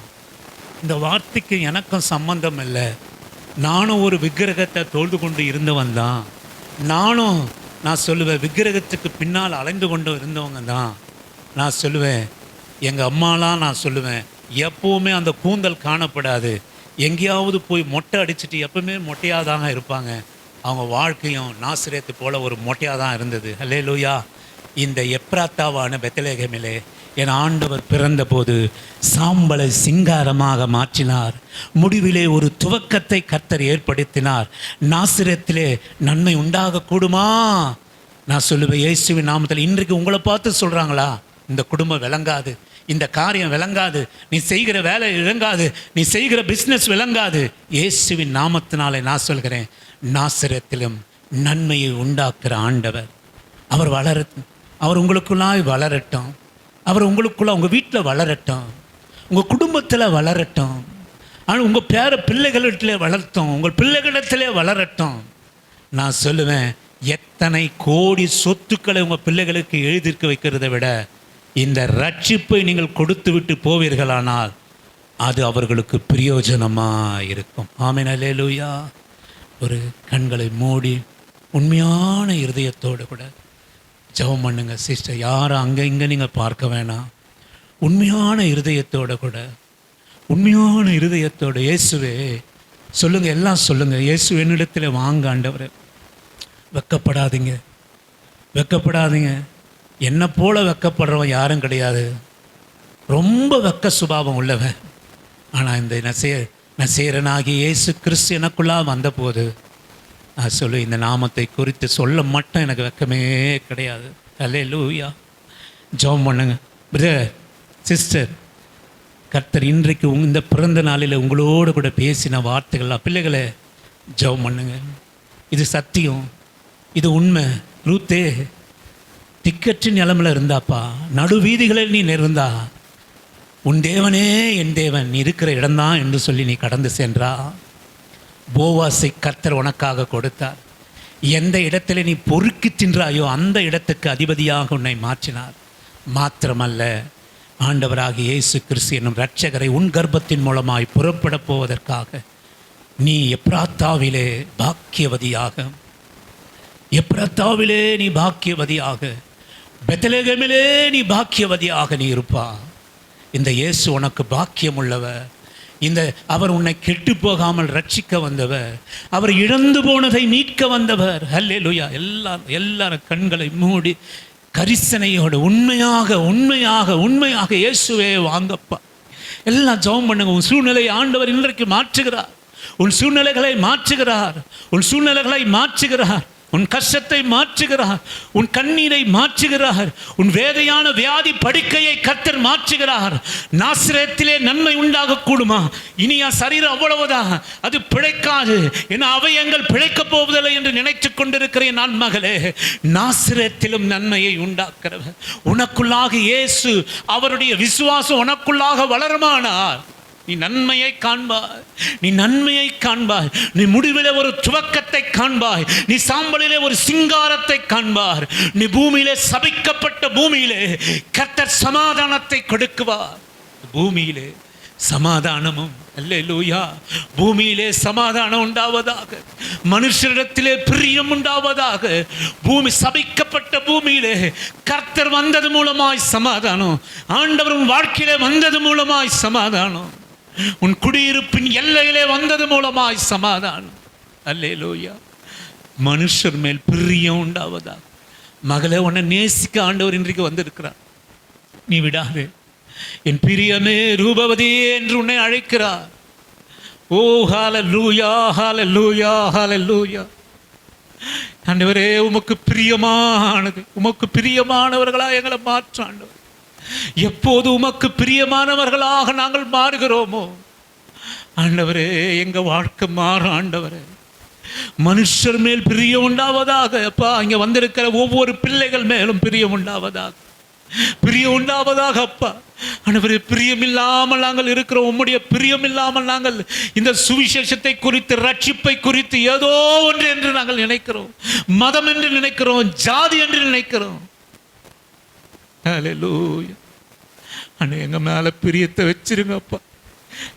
இந்த வார்த்தைக்கு எனக்கும் சம்பந்தம் இல்லை. நானும் ஒரு விக்கிரகத்தை தொழுது கொண்டு இருந்தவன் தான். நான் சொல்லுவேன், விக்கிரகத்துக்கு பின்னால் அலைந்து கொண்டு இருந்தவங்க தான். நான் சொல்லுவேன், எங்கள் அம்மாலாம் நான் சொல்லுவேன், எப்போவுமே அந்த கூந்தல் காணப்படாது, எங்கேயாவது போய் மொட்டை அடிச்சுட்டு எப்பவுமே மொட்டையாக தாங்க இருப்பாங்க. அவங்க வாழ்க்கையும் நாசரேத்து போல் ஒரு மொட்டையாக தான் இருந்தது. அல்லேலூயா. இந்த எப்ராத்தாவான பெத்லகேமிலே என் ஆண்டவர் பிறந்தபோது சாம்பலை சிங்காரமாக மாற்றினார். முடிவிலே ஒரு துவக்கத்தை கர்த்தர் ஏற்படுத்தினார். நாசரேத்திலே நன்மை உண்டாகக்கூடுமா? நான் சொல்லுவேன், இயேசுவின் நாமத்தில் இன்றைக்கு உங்களை பார்த்து சொல்கிறாங்களா, இந்த குடும்பம் விளங்காது, இந்த காரியம் விளங்காது, நீ செய்கிற வேலை விளங்காது, நீ செய்கிற பிஸ்னஸ் விளங்காது. இயேசுவின் நாமத்தினாலே நான் சொல்கிறேன், நாசரேத்திலும் நன்மையை உண்டாக்குற ஆண்டவர் அவர் அவர் உங்களுக்குள்ளாய் வளரட்டும். அவர் உங்களுக்குள்ள உங்கள் வீட்டில் வளரட்டும், உங்கள் குடும்பத்தில் வளரட்டும், ஆனால் உங்கள் பேர பிள்ளைகளிடத்திலே வளர்த்தோம், உங்கள் பிள்ளைகளிடத்திலே வளரட்டும். நான் சொல்லுவேன், எத்தனை கோடி சொத்துக்களை உங்கள் பிள்ளைகளுக்கு எழுதியிருக்க வைக்கிறதை விட இந்த ரட்சிப்பை நீங்கள் கொடுத்து விட்டு போவீர்களானால் அது அவர்களுக்கு பிரயோஜனமாக இருக்கும். ஆமென். அல்லேலூயா. ஒரு கண்களை மூடி உண்மையான இருதயத்தோடு கூட ஜெபம் பண்ணுங்க சிஸ்டர். யாரும் அங்கே இங்கே நீங்கள் பார்க்க வேணாம். உண்மையான இருதயத்தோடு கூட, உண்மையான இருதயத்தோடு இயேசுவே சொல்லுங்கள், எல்லாம் சொல்லுங்கள், இயேசு என்னிடத்தில் வாங்க ஆண்டவரே. வெக்கப்படாதீங்க, வெக்கப்படாதீங்க. என்னை போல் வெக்கப்படுறவன் யாரும் கிடையாது. ரொம்ப வெக்க சுபாவம் உள்ளவன். ஆனால் இந்த நசேரனாகிய இயேசு கிறிஸ்து எனக்குள்ளாக வந்தபோது நான் சொல்லு, இந்த நாமத்தை குறித்து சொல்ல மட்டும் எனக்கு வெக்கமே கிடையாது. அல்லேலூயா. ஜெபம் பண்ணுங்க பிரதர் சிஸ்டர். கர்த்தர் இன்றைக்கு இந்த பிறந்த நாளில் உங்களோடு கூட பேசின வார்த்தைகள்லாம் பிள்ளைகளை ஜெபம் பண்ணுங்க. இது சத்தியம், இது உண்மை. ரூத்தே திக்கற்று நிலமில் இருந்தாப்பா, நடு வீதிகளில் நீ இருந்தா, உன் தேவனே என் தேவன், நீ இருக்கிற இடம்தான் என்று சொல்லி நீ கடந்து சென்றா. போவாசை கர்த்தர் உனக்காக கொடுத்தார். எந்த இடத்துல நீ பொறுக்கி தின்றாயோ அந்த இடத்துக்கு அதிபதியாக உன்னை மாற்றினார். மாத்திரமல்ல, ஆண்டவராகிய இயேசு கிறிஸ்து என்னும் இரட்சகரை உன் கர்ப்பத்தின் மூலமாய் புறப்பட போவதற்காக நீ எப்ராத்தாவிலே பாக்கியவதியாக, எப்ராத்தாவிலே நீ பாக்கியவதியாக, பெத்லகேமிலே நீ பாக்கியவதியாக நீ இருப்பா. இந்த இயேசு உனக்கு பாக்கியம் உள்ளவர். அவர் உன்னை கெட்டு போகாமல் ரட்சிக்க வந்தவர். அவர் இழந்து போனதை மீட்க வந்தவர். ஹல்லேலூயா. எல்லாரும் கண்களை மூடி கரிசனையோடு உண்மையாக உண்மையாக உண்மையாக இயேசுவே வாங்கப்பா. எல்லாம் ஜெபம் பண்ணுங்க. உன் சூழ்நிலையை ஆண்டவர் இன்றைக்கு மாற்றுகிறார். உன் சூழ்நிலைகளை மாற்றுகிறார். உன் சூழ்நிலைகளை மாற்றுகிறார். உன் கஷ்டத்தை மாற்றுகிறார். உன் கண்ணீரை மாற்றுகிறார். உன் வேதையான வியாதி படுக்கையை கர்த்தர் மாற்றுகிறார். நாசரேத்திலே நன்மை உண்டாக கூடுமா? இனி என் சரீரம் அவ்வளவுதான், அது பிழைக்காது, என அவயங்கள் பிழைக்கப் போவதில்லை என்று நினைத்து கொண்டிருக்கிறேன். நான் மகளே, நாசரேத்திலும் நன்மையை உண்டாக்குறவர் உனக்குள்ளாக இயேசு, அவருடைய விசுவாசம் உனக்குள்ளாக வளருமானார் நீ நன்மையை காண்பாய். நீ நன்மையை காண்பாய். நீ முடிவிலே ஒரு துவக்கத்தை காண்பாய். நீ சாம்பலிலே ஒரு சிங்காரத்தை காண்பார். நீ பூமியிலே சபிக்கப்பட்ட பூமியிலே கர்த்தர் சமாதானத்தை கொடுக்குவார். பூமியிலே சமாதானமும், அல்லேலூயா, பூமியிலே சமாதானம் உண்டாவதாக. மனுஷரிடத்திலே பிரியம் உண்டாவதாக. பூமி சபிக்கப்பட்ட பூமியிலே கர்த்தர் வந்தது மூலமாய் சமாதானம். ஆண்டவரும் வாழ்க்கையிலே வந்தது மூலமாய் சமாதானம். உன் குடியிருப்பின் எல்லையிலே வந்தது மூலமாய் சமாதானம். அல்லேலூயா. மனுஷர் மேல் பிரியம் உண்டாவதா. மகளே, உன்னை நேசிக்க ஆண்டவர் இன்றைக்கு வந்திருக்கிறார். நீ விடாதே. என் பிரியமே ரூபவதியே என்று உன்னை அழைக்கிறார். ஓ ஹல்லேலூயா, ஹல்லேலூயா, ஹல்லேலூயா. ஆண்டவரே, உமக்கு பிரியமானது, உமக்கு பிரியமானவர்களா எங்களை மாற்ற ஆண்டவர். எப்போது உமக்கு பிரியமானவர்களாக நாங்கள் மாறுகிறோமோ ஆண்டவரே, எங்க வாழ்க்கை மாறும். ஆண்டவரே, மனுஷர் மேல் பிரியம் உண்டாவதாக. அப்பா, இங்க வந்திருக்கிற ஒவ்வொரு பிள்ளைகள் மேலும் பிரியம் உண்டாவதாக, பிரியம் உண்டாவதாக. அப்பா ஆண்டவரே, பிரியமில்லாமல் நாங்கள் இருக்கிறோம். உம்முடைய பிரியமில்லாமல் நாங்கள் இந்த சுவிசேஷத்தை குறித்து, ரட்சிப்பை குறித்து ஏதோ ஒன்று என்று நாங்கள் நினைக்கிறோம். மதம் என்று நினைக்கிறோம், ஜாதி என்று நினைக்கிறோம். ஹல்லேலூயா. அண்ணே, எங்க மேல பிரியத்தை வச்சிருங்கப்பா.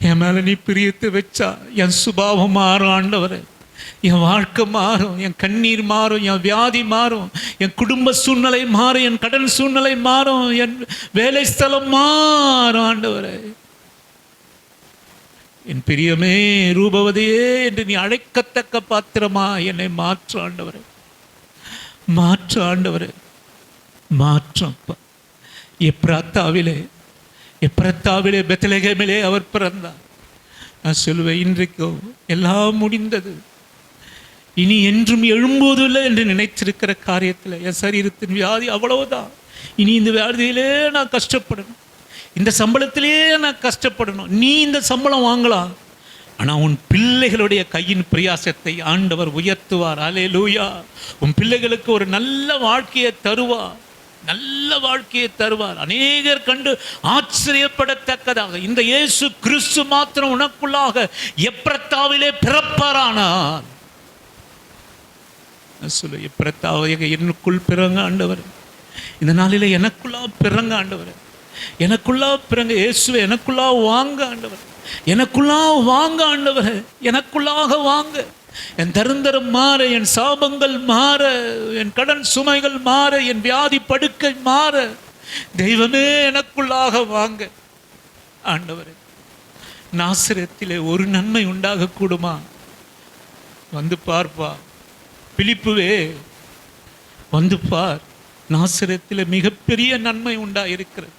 என் மேல நீ பிரியத்தை வச்சா என் சுபாவம் மாறும் ஆண்டவரே. என் வாழ்க்கை மாறும், என் கண்ணீர் மாறும், என் வியாதி மாறும், என் குடும்ப சூழ்நிலை மாறும், என் கடன் சூழ்நிலை மாறும், என் வேலை ஸ்தலம் மாறும் ஆண்டவரே. என் பிரியமே ரூபவதியே என்று நீ அழைக்கத்தக்க பாத்திரமா என்னை மாற்று ஆண்டவரே. மாற்று ஆண்டவரே, மாற்றப்பா. எப்ராத்தாவிலே பெத்லகேமிலே அவர் பிறந்தார். நான் சொல்லுவேன், இன்றைக்கும் எல்லாம் முடிந்தது, இனி என்றும் எழும்போதில்லை என்று நினைச்சிருக்கிற காரியத்தில் என் சரீரத்தின் வியாதி அவ்வளவுதான். இனி இந்த வியாதியிலே நான் கஷ்டப்படணும், இந்த சம்பளத்திலே நான் கஷ்டப்படணும். நீ இந்த சம்பளம் வாங்கலாம், ஆனால் உன் பிள்ளைகளுடைய கையின் பிரயாசத்தை ஆண்டவர் உயர்த்துவார். அல்லேலூயா. உன் பிள்ளைகளுக்கு ஒரு நல்ல வாழ்க்கையை தருவார், நல்ல வாழ்க்கையை தருவார். அநேகர் கண்டு ஆச்சரியப்படத்தக்கதாக இந்த இயேசு கிறிஸ்து மாத்திரம் உனக்குள்ளாக எப்ராத்தாவிலே பிறப்பாரானார். சொல்ல, எப்ராத்தாவை எனக்குள் பிறங்க ஆண்டவர். இந்த நாளிலே எனக்குள்ளா பிறங்க ஆண்டவர், எனக்குள்ளா பிறங்க இயேசுவை, எனக்குள்ளா வாங்க ஆண்டவர், எனக்குள்ளா வாங்க ஆண்டவர், எனக்குள்ளாக வாங்க. என் தருந்தரம் மாற, என் சாபங்கள் மாற, என் கடன் சுமைகள் மாற, என் வியாதி படுக்கை மாற, தெய்வமே எனக்குள்ளாக வாங்க ஆண்டவரே. நாசரேத்திலே ஒரு நன்மை உண்டாக கூடுமா? வந்து பார்ப்பா. பிலிப்புவே, வந்து பார். நாசரேத்திலே மிகப்பெரிய நன்மை உண்டாயிருக்கிறது.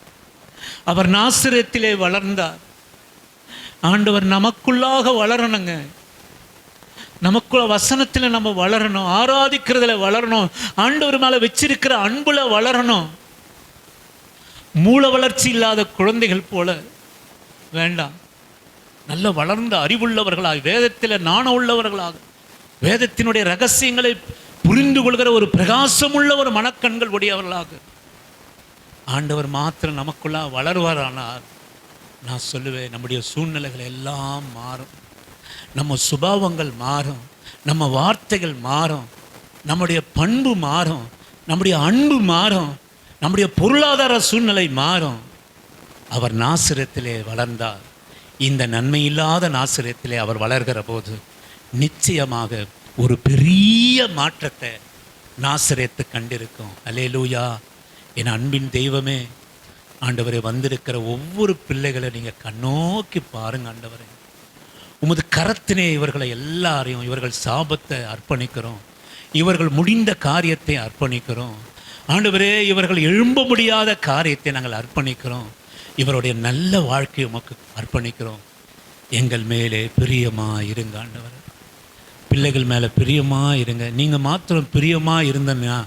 அவர் நாசரேத்திலே வளர்ந்தார். ஆண்டவர் நமக்குள்ளாக வளரணுங்க. நமக்குள்ள வசனத்தில் நம்ம வளரணும், ஆராதிக்கிறதுல வளரணும், ஆண்டவர் மேலே வச்சிருக்கிற அன்புல வளரணும். மூல வளர்ச்சி இல்லாத குழந்தைகள் போல வேண்டாம். நல்ல வளர்ந்த அறிவுள்ளவர்களாக, வேதத்தில் நாணம் உள்ளவர்களாக, வேதத்தினுடைய ரகசியங்களை புரிந்து கொள்கிற ஒரு பிரகாசம் உள்ள ஒரு மனக்கண்கள் உடையவர்களாக ஆண்டவர் மாத்திரம் நமக்குள்ளா வளர்வாரானார். நான் சொல்லுவேன், நம்முடைய சூழ்நிலைகள் எல்லாம் மாறும், நம்ம சுபாவங்கள் மாறும், நம்ம வார்த்தைகள் மாறும், நம்முடைய பண்பு மாறும், நம்முடைய அன்பு மாறும், நம்முடைய பொருளாதார சூழ்நிலை மாறும். அவர் நாசரேத்திலே வளர்ந்தார். இந்த நன்மை இல்லாத நாசரேத்திலே அவர் வளர்கிற போது நிச்சயமாக ஒரு பெரிய மாற்றத்தை நாசரேத்து கண்டிருக்கும். அல்லேலூயா. என் அன்பின் தெய்வமே, ஆண்டவரே, வந்திருக்கிற ஒவ்வொரு பிள்ளைகளை நீங்கள் கண்ணோக்கி பாருங்க ஆண்டவரே. உமது கரத்தினே இவர்களை எல்லாரையும், இவர்கள் சாபத்தை அர்ப்பணிக்கிறோம், இவர்கள் முடிந்த காரியத்தை அர்ப்பணிக்கிறோம் ஆண்டவரே. இவர்கள் எழும்ப முடியாத காரியத்தை நாங்கள் அர்ப்பணிக்கிறோம். இவருடைய நல்ல வாழ்க்கையை உமக்கு அர்ப்பணிக்கிறோம். எங்கள் மேலே பிரியமாக இருங்க ஆண்டவரே. பிள்ளைகள் மேலே பிரியமாக இருங்க. நீங்கள் மாத்திரம் பிரியமாக இருந்தன்னா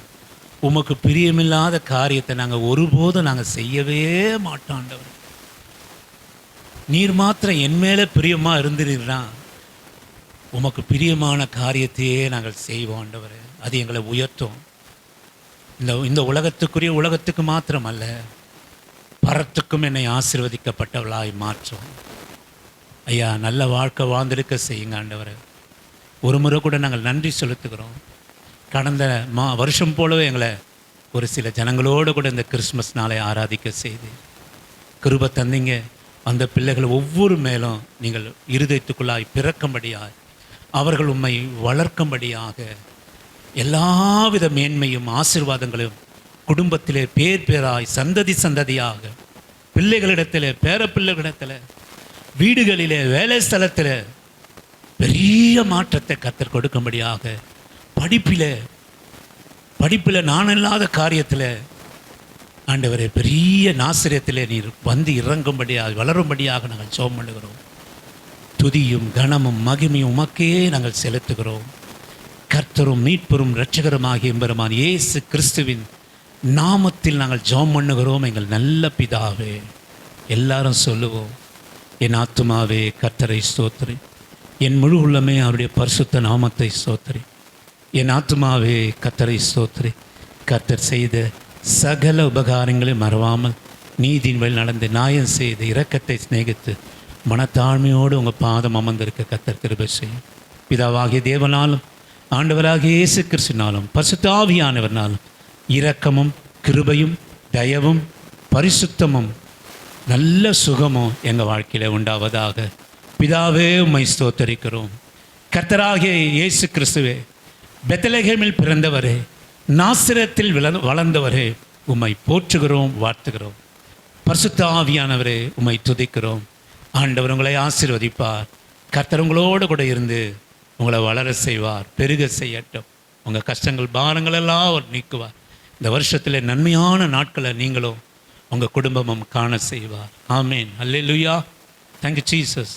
உமக்கு பிரியமில்லாத காரியத்தை நாங்கள் ஒருபோதும் நாங்கள் செய்யவே மாட்டோம் ஆண்டவர். நீர் மாத்திரம் என் மேலே பிரியமாக இருந்துருன்னா உமக்கு பிரியமான காரியத்தையே நாங்கள் செய்வோம் ஆண்டவர். அது எங்களை உயர்த்தும். இந்த உலகத்துக்கு மாத்திரம் அல்ல, பரத்துக்கும் என்னை ஆசீர்வதிக்கப்பட்டவளாய் மாற்றும். ஐயா, நல்ல வாழ்க்கை வாழ்ந்திருக்க செய்யுங்க ஆண்டவர். ஒரு முறை கூட நாங்கள் நன்றி செலுத்துகிறோம். கடந்த வருஷம் போலவே எங்களை ஒரு சில ஜனங்களோடு கூட இந்த கிறிஸ்மஸ் நாளை ஆராதிக்க செய்து கிருபை தந்தீங்க. அந்த பிள்ளைகள் ஒவ்வொரு மேலும் நீங்கள் இருதயத்துக்குள்ளாய் பிறக்கும்படியாய், அவர்கள் உம்மை வளர்க்கும்படியாக, எல்லாவித மேன்மையும் ஆசீர்வாதங்களும் குடும்பத்திலே பேர் பேராய் சந்ததி சந்ததியாக, பிள்ளைகளிடத்தில், பேர பிள்ளைகளிடத்தில், வீடுகளிலே, வேலை ஸ்தலத்தில் பெரிய மாற்றத்தை கர்த்தர் கொடுக்கும்படியாக, படிப்பில் நான் இல்லாத காரியத்தில் ஆண்டவரே பெரிய நாசிரியத்திலே நீர் வந்து இறங்கும்படியாக, வளரும்படியாக நாங்கள் ஜெபம் பண்ணுகிறோம். துதியும் கனமும் மகிமையும் உமக்கே நாங்கள் செலுத்துகிறோம். கர்த்தரும் மீட்பரும் இரட்சகருமாகிய எம்பெருமான் இயேசு கிறிஸ்துவின் நாமத்தில் நாங்கள் ஜெபம் பண்ணுகிறோம். எங்கள் நல்ல பிதாவே. எல்லாரும் சொல்லுவோம். என் ஆத்துமாவே கர்த்தரை ஸ்தோத்திரி, என் முழு உள்ளமே அவருடைய பரிசுத்த நாமத்தை ஸ்தோத்திரி. என் ஆத்துமாவே கர்த்தரை ஸ்தோத்திரி. கர்த்தர் செய்த சகல உபகாரங்களை மறவாமல் நீதியின் வழி நடந்து நியாயம் செய்து இரக்கத்தை சிநேகித்து மனத்தாழ்மையோடு உங்கள் பாதம் அமர்ந்திருக்க கர்த்தர் கிருபை செய்யும். பிதாவாகிய தேவனாலும் ஆண்டவராகிய இயேசு கிறிஸ்துவினாலும் பரிசுத்த ஆவியானவர்னாலும் இரக்கமும் கிருபையும் தயவும் பரிசுத்தமும் நல்ல சுகமும் எங்கள் வாழ்க்கையில் உண்டாவதாக. பிதாவே உம்மை ஸ்தோத்தரிக்கிறோம். கர்த்தராகிய இயேசு கிறிஸ்துவே, பெத்லகேமில் பிறந்தவரே, நாசரேத்தில் வளர்ந்தவரே, உம்மை போற்றுகிறோம், வாழ்த்துகிறோம். பரிசுத்த ஆவியானவரே, உம்மை துதிக்கிறோம். ஆண்டவர் உங்களை ஆசீர்வதிப்பார். கர்த்தர் உங்களோடு கூட இருந்து உங்களை வளர செய்வார், பெருக செய்யட்டும். உங்கள் கஷ்டங்கள் பாரங்கள் எல்லாம் அவர் நீக்குவார். இந்த வருஷத்தில் நன்மையான நாட்களை நீங்களும் உங்கள் குடும்பமும் காண செய்வார். ஆமேன். அல்லேலூயா. Thank you Jesus.